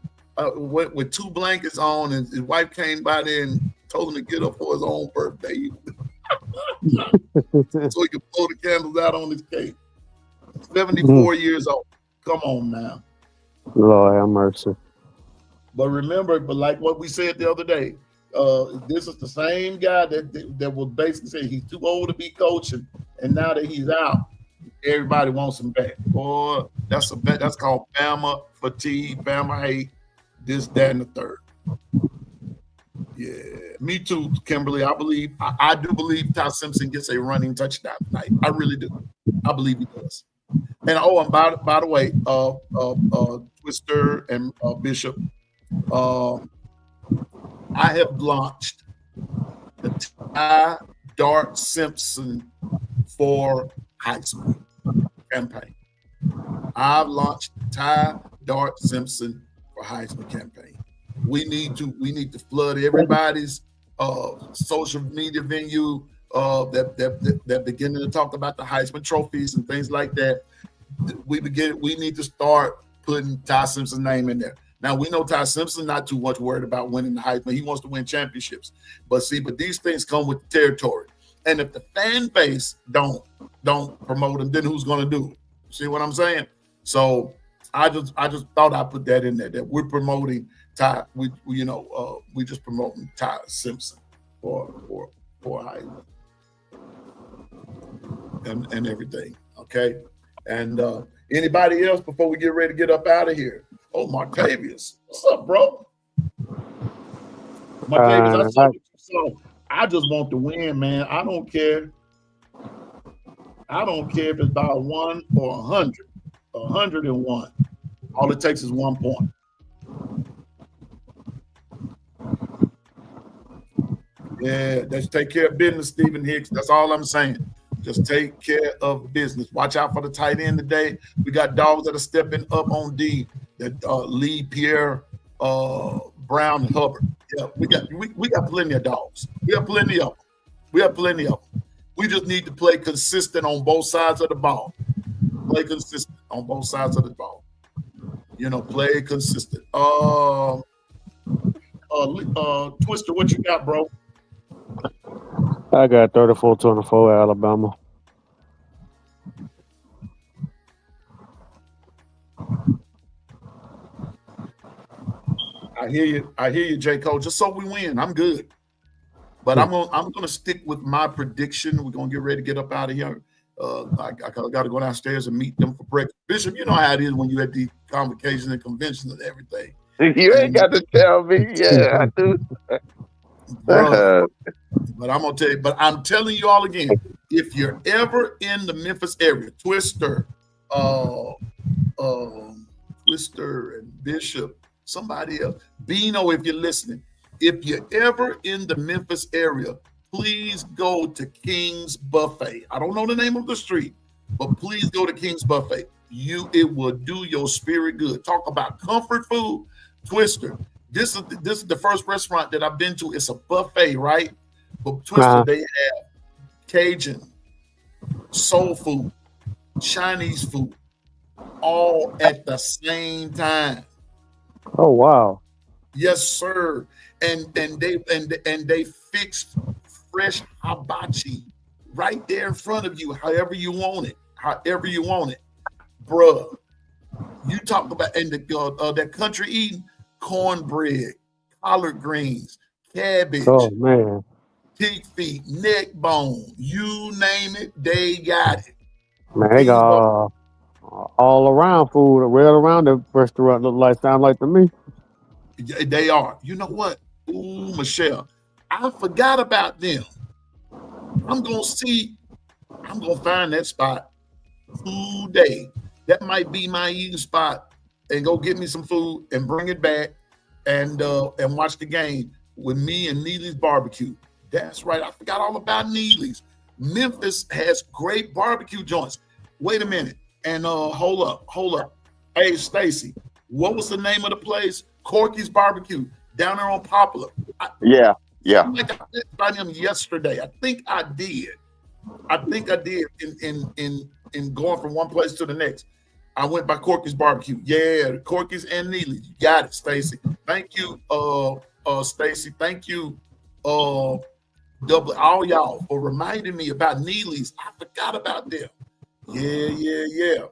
with two blankets on, and his wife came by there and told him to get up for his own birthday, so he could blow the candles out on his cake. 74 years old. Come on now. Lord have mercy. But remember, like what we said the other day, this is the same guy that was basically saying he's too old to be coaching, and now that he's out, everybody wants him back. Boy, that's called Bama fatigue, Bama hate, this, that, and the third. Yeah, me too, Kimberly. I do believe Ty Simpson gets a running touchdown tonight. I really do. I believe he does. And and by the way, Twister and Bishop, I have launched the Ty Dart Simpson for Heisman campaign. I've launched the Ty Dart Simpson for Heisman campaign. We need to flood everybody's social media venue that beginning to talk about the Heisman trophies and things like that. We need to start putting Ty Simpson's name in there. Now we know Ty Simpson not too much worried about winning the Heisman. He wants to win championships. But these things come with the territory. And if the fan base don't promote him, then who's going to do it? See what I'm saying? So I just thought I'd put that in there, that we're promoting Ty. We just promoting Ty Simpson for Heisman and everything. Okay. And anybody else before we get ready to get up out of here? Oh, Martavius, what's up, bro? Martavius, I saw what you saw. I just want to win, man. I don't care. I don't care if it's about 1 or 100. 101. All it takes is 1 point. Yeah, just take care of business, Stephen Hicks. That's all I'm saying. Just take care of business. Watch out for the tight end today. We got dogs that are stepping up on D. That Lee, Pierre, Brown, and Hubbard. Yeah, we got plenty of dogs. We have plenty of them. We just need to play consistent on both sides of the ball. Play consistent on both sides of the ball. Play consistent. Twister, what you got, bro? I got 34-24 Alabama. I hear you, J. Cole. Just so we win, I'm good. But I'm gonna stick with my prediction. We're gonna get ready to get up out of here. I got to go downstairs and meet them for breakfast. Bishop, you know how it is when you at these convocations and conventions and everything. You ain't got to tell me. Yeah, I do. Bro, but I'm gonna tell you. But I'm telling you all again. If you're ever in the Memphis area, Twister, Twister and Bishop, somebody else, Bino, if you're listening, if you're ever in the Memphis area, please go to King's Buffet. I don't know the name of the street, but please go to King's Buffet. It will do your spirit good. Talk about comfort food, Twister. This is the first restaurant that I've been to. It's a buffet, right? But Twister, they have Cajun, soul food, Chinese food, all at the same time. Oh wow! Yes, sir. And they fixed fresh hibachi right there in front of you, however you want it, bruh. You talk about that country eating cornbread, collard greens, cabbage, oh man, pig feet, neck bone, you name it, they got it. Man, they got all around food, right around the restaurant. Sound like to me. They are. You know what? Ooh, Michelle, I forgot about them. I'm gonna find that spot today. That might be my eating spot, and go get me some food and bring it back and watch the game with me and Neely's Barbecue. That's right. I forgot all about Neely's. Memphis has great barbecue joints. Wait a minute. And hold up. Hey, Stacy, what was the name of the place? Corky's Barbecue down there on Poplar. Yeah. I went by him yesterday. I think I did in going from one place to the next. I went by Corky's Barbecue. Yeah, Corky's and Neely's. You got it, Stacy. Thank you, Stacy. Thank you, all y'all for reminding me about Neely's. I forgot about them. Yeah.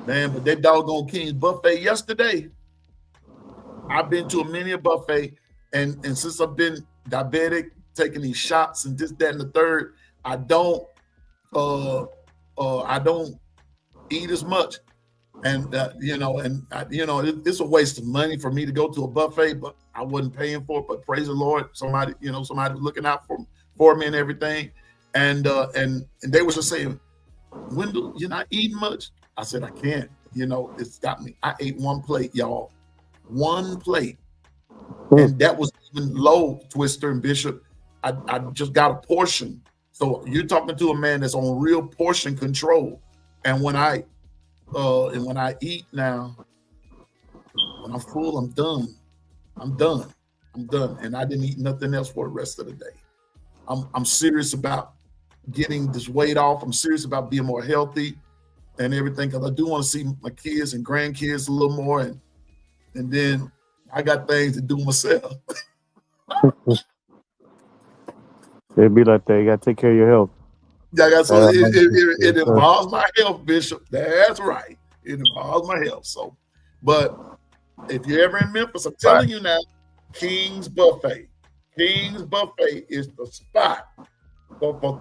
Man, but that doggone King's Buffet yesterday. I've been to many a buffet, and since I've been diabetic, taking these shots and this, that, and the third, I don't eat as much, and it's a waste of money for me to go to a buffet, but I wasn't paying for it. But praise the Lord, somebody was looking out for me and everything, and they was just saying, Wendell, you're not eating much. I said, I can't. It's got me. I ate one plate, y'all. One plate. And that was even low, Twister and Bishop. I just got a portion. So you're talking to a man that's on real portion control. And when I eat now, when I'm full, I'm done. And I didn't eat nothing else for the rest of the day. I'm serious about getting this weight off. I'm serious about being more healthy and everything, because I do want to see my kids and grandkids a little more. And and then I got things to do myself. It'd be like that. You gotta take care of your health. So it Yes, sir. involves my health, Bishop. That's right. It involves my health. So, but if you're ever in Memphis, I'm telling you now, King's Buffet. King's Buffet is the spot.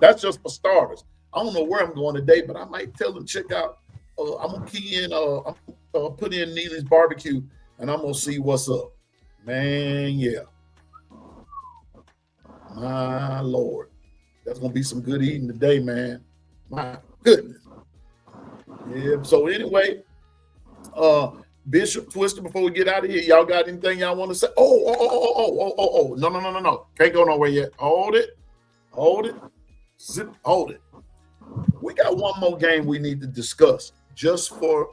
That's just for starters. I don't know where I'm going today, but I might tell them check out. I'm gonna key in. I'm put in Neely's Barbecue, and I'm gonna see what's up. Man, yeah. My Lord, that's gonna be some good eating today, man. My goodness. Yeah. So anyway, Bishop Twister, before we get out of here, y'all got anything y'all want to say? Oh. No. Can't go nowhere yet. Hold it. Hold it. We got one more game we need to discuss just for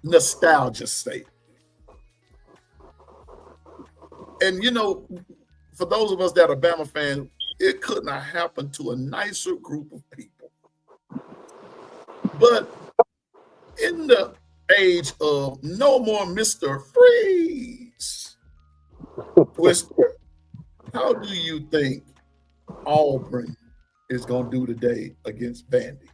nostalgia's sake. And you know, for those of us that are Bama fans, it could not happen to a nicer group of people. But in the age of no more Mr. Freeze, Twister, how do you think Auburn is going to do today against Vandy?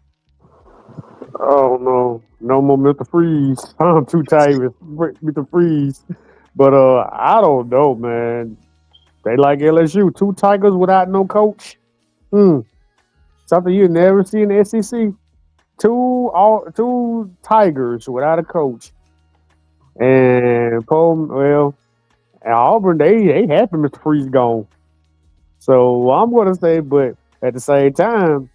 Oh no more Mr. Freeze. I'm too tired with Mr. Freeze. But I don't know, man. They like LSU, 2 Tigers without no coach. Something you never see in the SEC. Two Tigers without a coach. And Auburn, they happy Mr. Freeze gone. So I'm gonna say, but at the same time,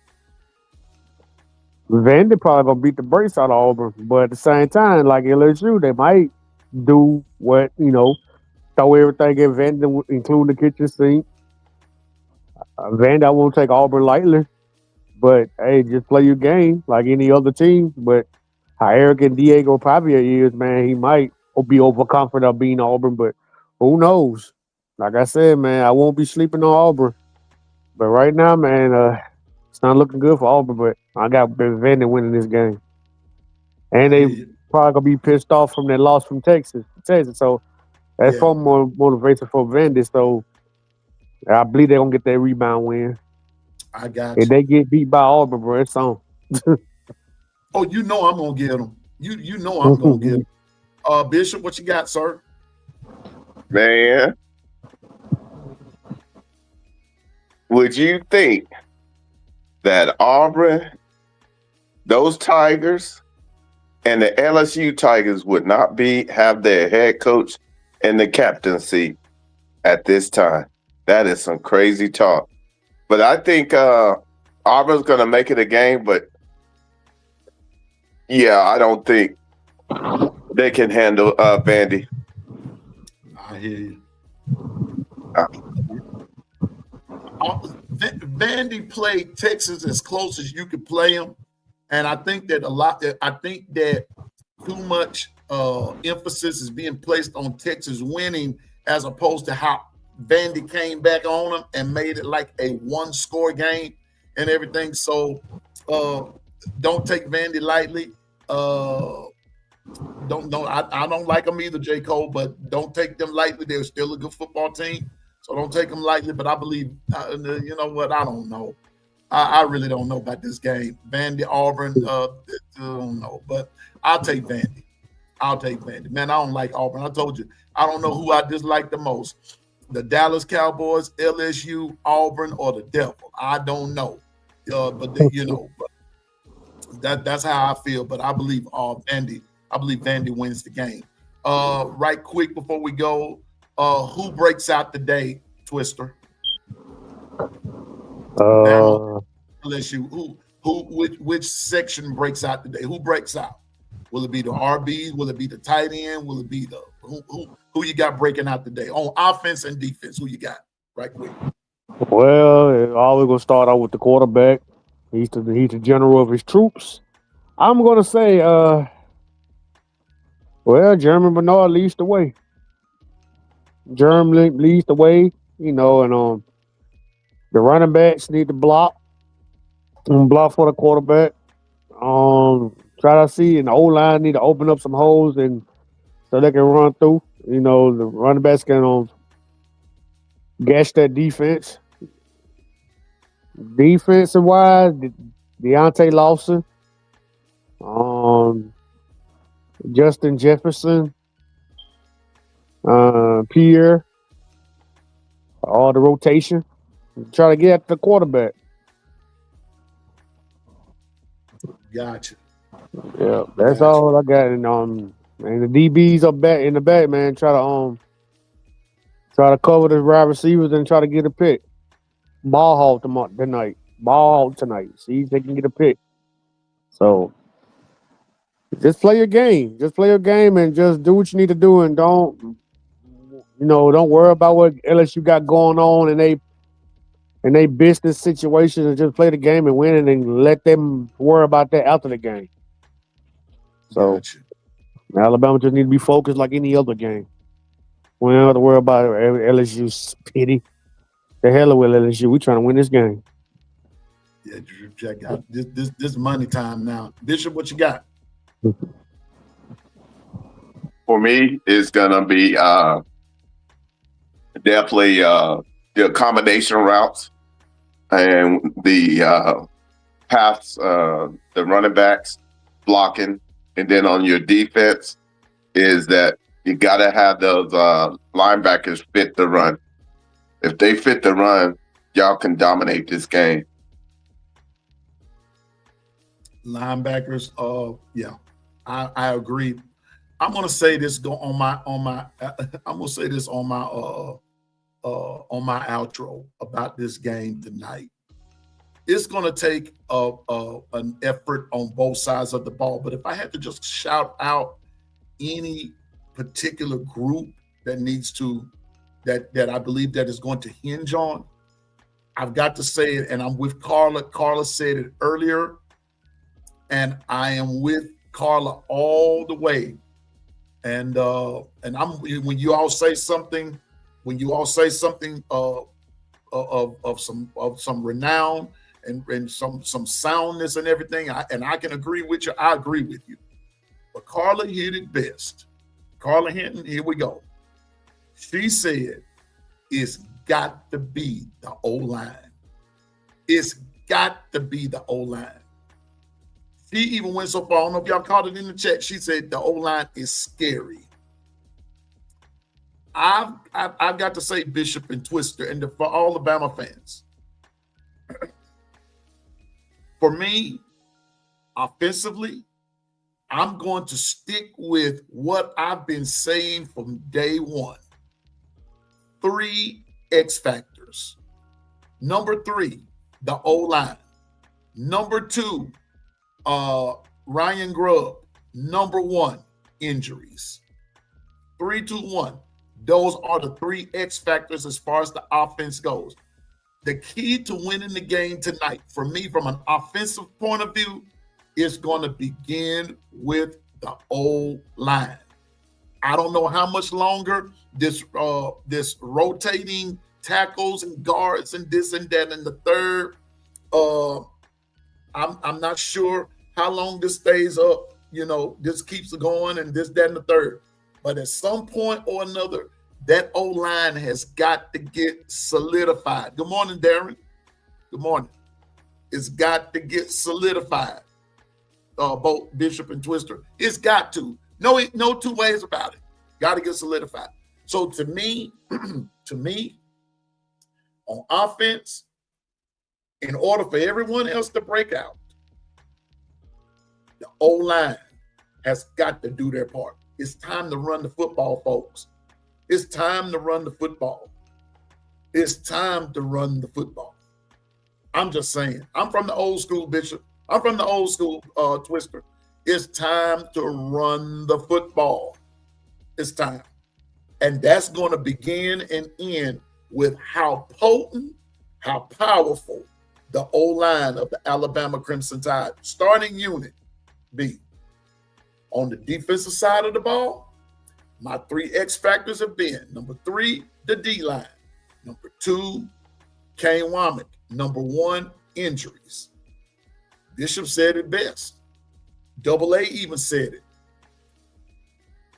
Vandy probably gonna beat the brakes out of Auburn. But at the same time, like LSU, they might do what, throw everything at Vandy, including the kitchen sink. Vandy, I won't take Auburn lightly. But hey, just play your game like any other team. But how arrogant Diego Pavia is, man, he might be overconfident of being Auburn, but who knows? Like I said, man, I won't be sleeping on Auburn. But right now, man, it's not looking good for Auburn, but I got Vandy winning this game. And they probably gonna be pissed off from that loss from Texas. So that's far more motivation for Vandy. So I believe they're gonna get that rebound win. I got you. If they get beat by Auburn, bro, it's on. Oh, you know I'm gonna get them. You know I'm gonna get them. Bishop, what you got, sir? Man, would you think that Auburn, those Tigers, and the LSU Tigers would not have their head coach and the captaincy at this time? That is some crazy talk. But I think Auburn's going to make it a game, but yeah, I don't think they can handle Vandy. I hear you. Vandy played Texas as close as you could play them, and I think that too much emphasis is being placed on Texas winning as opposed to how Vandy came back on them and made it like a 1-score game and everything. So don't take Vandy lightly. I don't like them either, J. Cole, but don't take them lightly. They're still a good football team, so don't take them lightly. But I believe, you know what? I don't know. I really don't know about this game. Vandy, Auburn, I don't know, but I'll take Vandy. Man, I don't like Auburn. I told you, I don't know who I dislike the most. The Dallas Cowboys, LSU, Auburn, or the Devil. I don't know. But that's how I feel. But I believe Vandy wins the game. Right quick before we go, who breaks out today, Twister? LSU. Which section breaks out today? Who breaks out? Will it be the RBs? Will it be the tight end? Will it be the who you got breaking out today on offense and defense? Who you got? Right quick. Well, always gonna start out with the quarterback. He's the general of his troops. I'm gonna say, Jeremy Bernard leads the way. Jeremy leads the way, and the running backs need to block for the quarterback. try to see, and the O line need to open up some holes and so they can run through. You know, the running backs can gash that defense. Defensive wise, Deontay Lawson, Justin Jefferson, Pierre, all the rotation. Try to get at the quarterback. Gotcha. Yeah, that's Gotcha. all I got. And the DBs are back in the back, man. Try to cover the wide receivers and try to get a pick. Ball hog tonight. Ball hog tonight. See if they can get a pick. So just play your game. Just play your game and just do what you need to do, and don't worry about what LSU got going on in they business situations, and just play the game and win it, and let them worry about that after the game. So Gotcha. Alabama just need to be focused like any other game. We don't have to worry about LSU's pity. The hell with LSU. We trying to win this game. Yeah, Drew, check out this money time now. Bishop, what you got? For me, it's gonna be definitely the combination routes and the paths, the running backs blocking, and then on your defense is that you got to have those linebackers fit the run. If they fit the run, y'all can dominate this game. Linebackers, yeah, I agree. I'm gonna say this on my outro about this game tonight. It's gonna take an effort on both sides of the ball. But if I had to just shout out any particular group that needs to that I believe that is going to hinge on, I've got to say it, and I'm with Carla. Carla said it earlier, and I am with Carla all the way. And I'm when you all say something of some renown and some soundness and everything, I can agree with you. I agree with you. But Carla hit it best. Carla Hinton, here we go. She said, "It's got to be the O-line. It's got to be the O-line." She even went so far, I don't know if y'all caught it in the chat. She said the O-line is scary. I've got to say, Bishop and Twister, and for all Alabama fans, for me, offensively, I'm going to stick with what I've been saying from day one. 3 X factors. Number 3, the O-line. Number 2, Ryan Grubb. Number 1, injuries. 3, 2, 1. Those are the 3 X factors as far as the offense goes. The key to winning the game tonight, for me, from an offensive point of view, is going to begin with the O-line. I don't know how much longer this rotating tackles and guards and this and that and the third. I'm not sure how long this stays up. This keeps going and this, that, and the third. But at some point or another, that O-line has got to get solidified. Good morning, Darren. Good morning. It's got to get solidified. Both Bishop and Twister. It's got to. No two ways about it. Got to get solidified. So to me, on offense, in order for everyone else to break out, the O-line has got to do their part. It's time to run the football, folks. It's time to run the football. It's time to run the football. I'm just saying. I'm from the old school, Bishop. I'm from the old school, Twister. It's time to run the football. It's time. And that's going to begin and end with how potent, how powerful the O-line of the Alabama Crimson Tide starting unit be. On the defensive side of the ball, my 3 X factors have been, number 3, the D-line. Number 2, Kane Womack. Number 1, injuries. Bishop said it best. Double A even said it.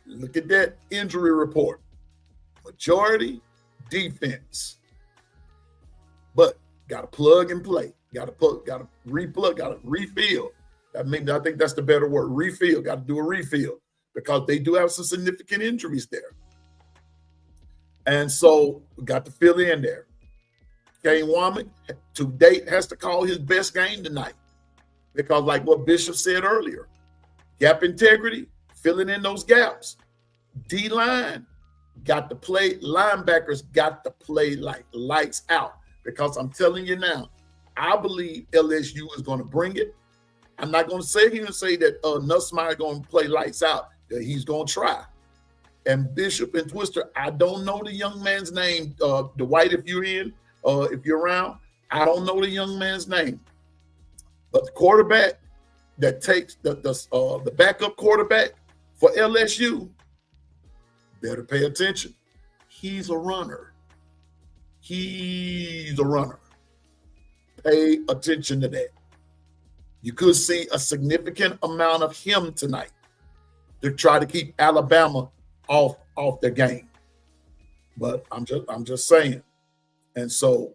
Look at that injury report. Majority defense. But got to plug and play. Got to replug, got to refill. I think that's the better word. Refill. Got to do a refill because they do have some significant injuries there. And so we got to fill in there. Kane Wommack, to date, has to call his best game tonight because, like what Bishop said earlier, gap integrity, filling in those gaps. D-line got to play. Linebackers got to play like lights out because I'm telling you now, I believe LSU is going to bring it. I'm not going to say here and say that Nussmeier going to play lights out. That he's going to try. And Bishop and Twister, I don't know the young man's name. Dwight, if you're in, if you're around, I don't know the young man's name. But the quarterback that takes the backup quarterback for LSU, better pay attention. He's a runner. He's a runner. Pay attention to that. You could see a significant amount of him tonight to try to keep Alabama off their game. But I'm just saying. And so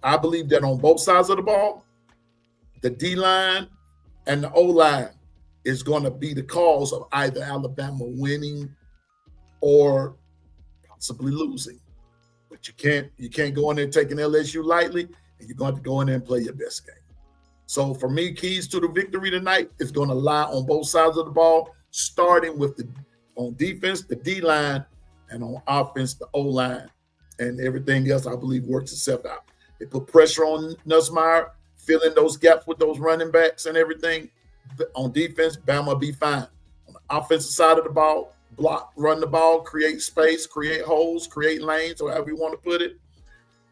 I believe that on both sides of the ball, the D-line and the O-line is going to be the cause of either Alabama winning or possibly losing. But you can't go in there taking LSU lightly, and you're going to go in there and play your best game. So for me, keys to the victory tonight is going to lie on both sides of the ball, starting with on defense, the D-line, and on offense, the O-line, and everything else I believe works itself out. They put pressure on Nussmeier, fill in those gaps with those running backs and everything. On defense, Bama will be fine. On the offensive side of the ball, block, run the ball, create space, create holes, create lanes, or however you want to put it.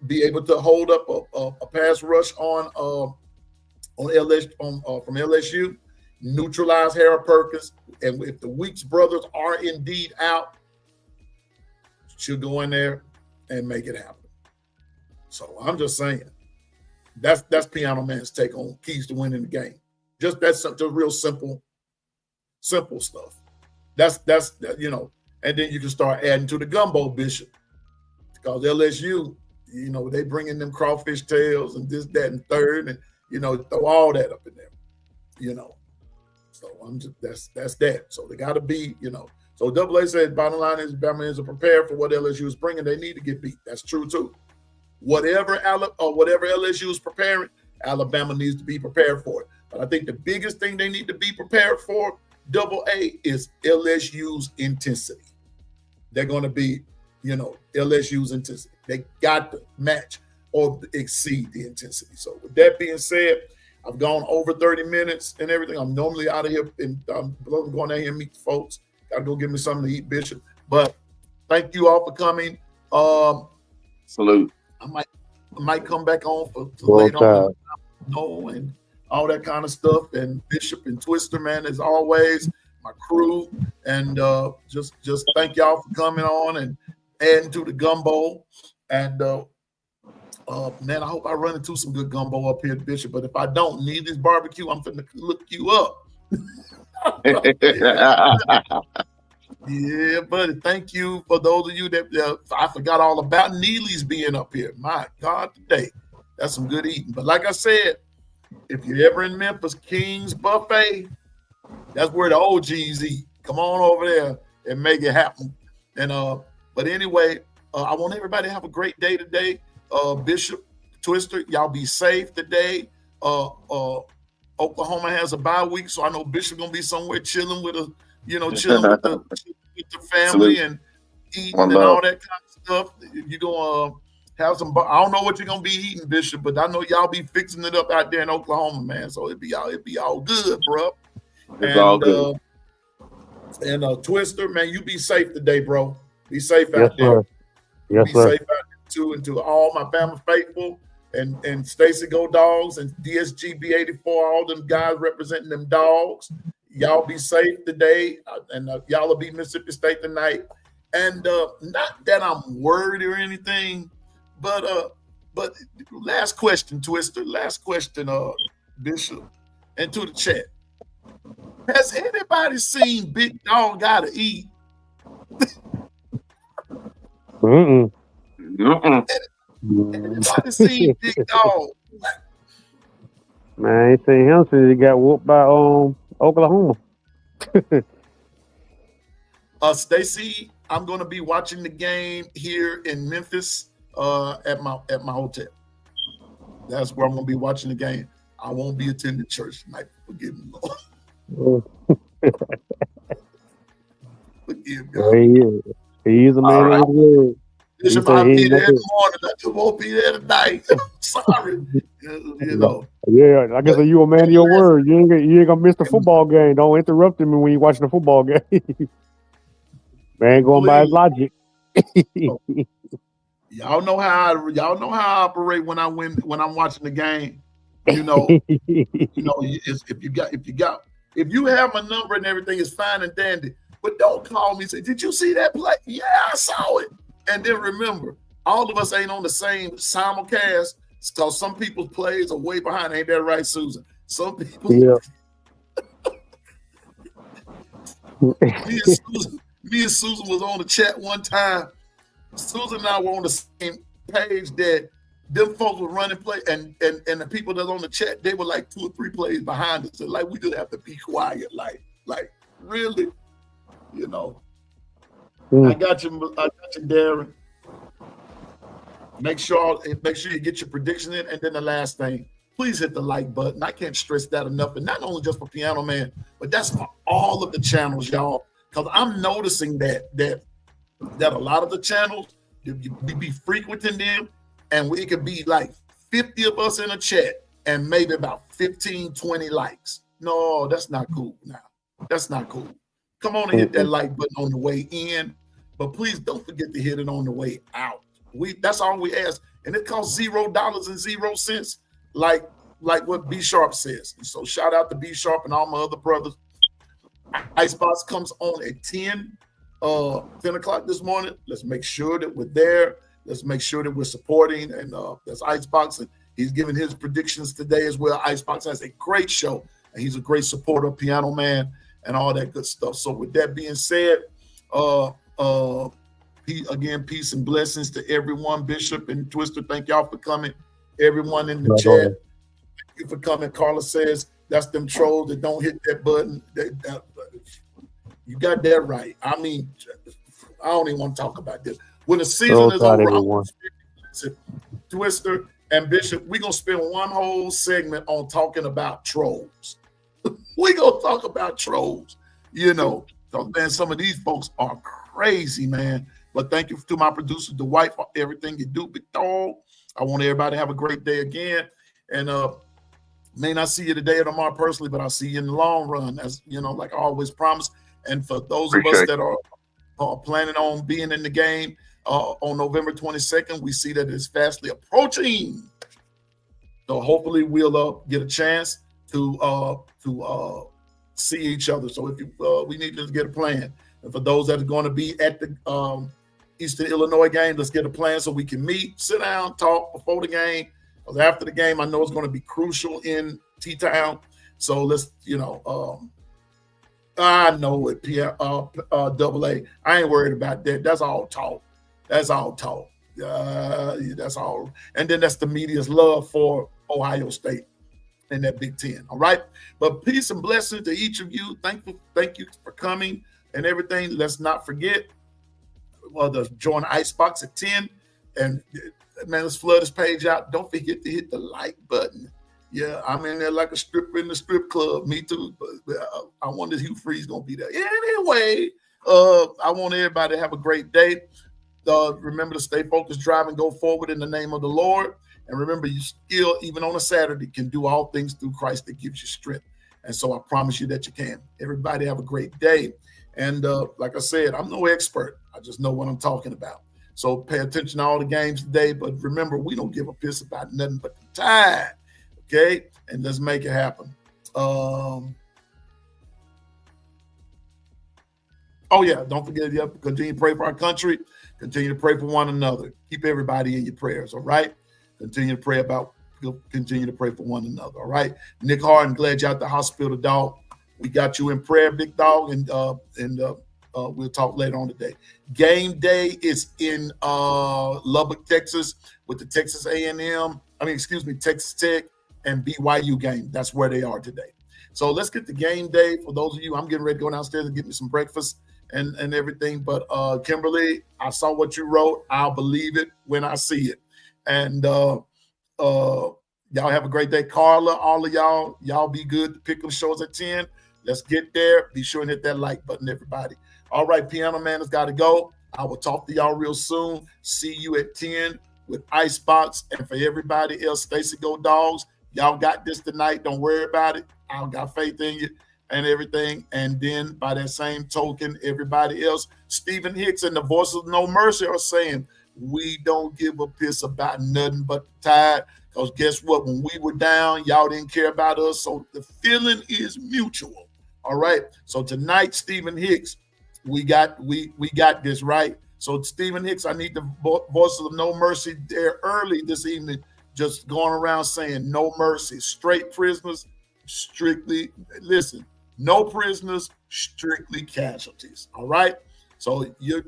Be able to hold up a pass rush on LSU from LSU, neutralize Harold Perkins, and if the Weeks brothers are indeed out, she'll go in there and make it happen. So I'm just saying, that's Piano Man's take on keys to winning the game. That's just real simple stuff. That's and then you can start adding to the gumbo, Bishop, because LSU, they bring in them crawfish tails and this, that, and third, and throw all that up in there, So I'm just that's that. So they got to be, So Double A said, bottom line is Bama is prepared for what LSU is bringing. They need to get beat. That's true too. Whatever LSU is preparing, Alabama needs to be prepared for it. But I think the biggest thing they need to be prepared for, Double A, is LSU's intensity. They're going to be, LSU's intensity. They got to match or exceed the intensity. So with that being said, I've gone over 30 minutes and everything. I'm normally out of here and I'm going out here and meet the folks. Got to go get me something to eat, Bishop. But thank you all for coming. Salute. I might come back on for later on, and all that kind of stuff. And Bishop and Twister, man, as always, my crew, and just thank y'all for coming on and adding to the gumbo. And man, I hope I run into some good gumbo up here, Bishop. But if I don't need this barbecue, I'm finna look you up. Yeah, buddy. Thank you for those of you that I forgot all about Neely's being up here. My God, today that's some good eating. But like I said, if you're ever in Memphis, King's Buffet, that's where the OGs eat. Come on over there and make it happen. And but anyway, I want everybody to have a great day today. Bishop, Twister, y'all be safe today. Oklahoma has a bye week, so I know Bishop gonna be somewhere chilling with the family and eating and all that kind of stuff. You're gonna have some. I don't know what you're gonna be eating, Bishop, but I know y'all be fixing it up out there in Oklahoma, man. So it'd be all good, bro. It's all good. And Twister, man, you be safe today, bro. Be safe out there. Yes, be sir. safe out there too, and to all my Bama faithful. And Stacy Go Dogs and DSG B84, all them guys representing them dogs. Y'all be safe today, and y'all will be Mississippi State tonight. And not that I'm worried or anything, but But last question, Twister. Last question, Bishop, and to the chat. Has anybody seen Big Dog Gotta Eat? Mm-mm. Anybody seen Big Dog? Man, I ain't seen him since he got whooped by Oklahoma. Stacy, I'm going to be watching the game here in Memphis at my hotel. That's where I'm going to be watching the game. I won't be attending church tonight. Forgive me, Lord. Forgive Yeah, me. he is a man of his word. Bishop, I'll be there in the morning. I just won't be there tonight. Sorry. You know. Yeah, like I said, you a man of your word. You ain't gonna miss the football game. Don't interrupt him when you watching the football game. Man, going by his logic. Y'all know how I operate when I'm watching the game. You know, if you have my number and everything is fine and dandy, but don't call me and say, "Did you see that play?" Yeah, I saw it. And then remember, all of us ain't on the same simulcast because some people's plays are way behind. Ain't that right, Susan? Some people. Yeah. Me and Susan was on the chat one time. Susan and I were on the same page that them folks were running play, and the people that on the chat, they were like 2 or 3 plays behind us. And like we just have to be quiet. Like really, you know. I got you, Darren. Make sure you get your prediction in. And then the last thing, please hit the like button. I can't stress that enough. And not only just for Piano Man, but that's for all of the channels, y'all. Because I'm noticing that a lot of the channels, you be frequenting them, and we could be like 50 of us in a chat and maybe about 15, 20 likes. No, that's not cool now. That's not cool. Come on and hit that like button on the way in, but please don't forget to hit it on the way out. That's all we ask, and it costs $0.00, like what B Sharp says. And so shout out to B Sharp and all my other brothers. Icebox comes on at 10 o'clock this morning. Let's make sure that we're there. Let's make sure that we're supporting, and that's Icebox, and he's giving his predictions today as well. Icebox has a great show, and he's a great supporter of Piano Man and all that good stuff. So with that being said, peace and blessings to everyone. Bishop and Twister, thank y'all for coming. Everyone in the chat, thank you for coming. Carla says that's them trolls that don't hit that button. You got that right. I mean, I don't even want to talk about this. When the season is over, Twister and Bishop, we're going to spend one whole segment on talking about trolls. We're going to talk about trolls, you know. So, man, some of these folks are crazy, man. But thank you to my producer, Dwight, for everything you do, big dog. I want everybody to have a great day again. And may not see you today or tomorrow personally, but I'll see you in the long run, as you know, like I always promise. And for those of us that are planning on being in the game on November 22nd, we see that it's fastly approaching. So hopefully we'll get a chance to see each other. So if we need to get a plan. And for those that are going to be at the Eastern Illinois game, let's get a plan so we can meet, sit down, talk before the game. Because after the game, I know it's going to be crucial in T-Town. So let's, I know it, AA. I ain't worried about that. That's all talk. That's all talk. That's all. And then that's the media's love for Ohio State in that Big Ten. All right. But peace and blessings to each of you. Thank you for coming and everything. Let's not forget, join Icebox at 10. And man, let's flood this page out. Don't forget to hit the like button. Yeah, I'm in there like a stripper in the strip club. Me too. But I wonder if Hugh Freeze gonna be there. Anyway, I want everybody to have a great day. Remember to stay focused, drive, and go forward in the name of the Lord. And remember, you still, even on a Saturday, can do all things through Christ that gives you strength. And so I promise you that you can. Everybody have a great day. And like I said, I'm no expert. I just know what I'm talking about. So pay attention to all the games today. But remember, we don't give a piss about nothing but the Tide. Okay, and let's make it happen. Oh yeah, don't forget to continue to pray for our country. Continue to pray for one another. Keep everybody in your prayers. All right. Continue to pray for one another. All right. Nick Harden, glad you're at the hospital, dog. We got you in prayer, big dog, and we'll talk later on today. Game day is in Lubbock, Texas, with the Texas Texas Tech and BYU game. That's where they are today. So let's get the game day. For those of you, I'm getting ready to go downstairs and get me some breakfast and everything. But Kimberly, I saw what you wrote. I'll believe it when I see it. And y'all have a great day. Carla, all of y'all be good. The Pick'em shows at 10. Let's get there. Be sure and hit that like button, everybody. All right, Piano Man has got to go. I will talk to y'all real soon. See you at 10 with Icebox. And for everybody else, Stacy Go Dogs, y'all got this tonight. Don't worry about it. I've got faith in you and everything. And then by that same token, everybody else, Stephen Hicks and the Voices of No Mercy are saying, we don't give a piss about nothing but the Tide. Because guess what? When we were down, y'all didn't care about us. So the feeling is mutual. All right. So tonight, Stephen Hicks, we got this, right? So Stephen Hicks, I need the Voices of No Mercy there early this evening, just going around saying no mercy, straight prisoners, strictly, listen, no prisoners, strictly casualties. All right. So you're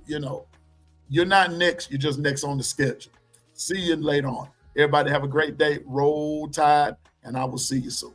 not next, you're just next on the schedule. See you later on. Everybody have a great day. Roll Tide, and I will see you soon.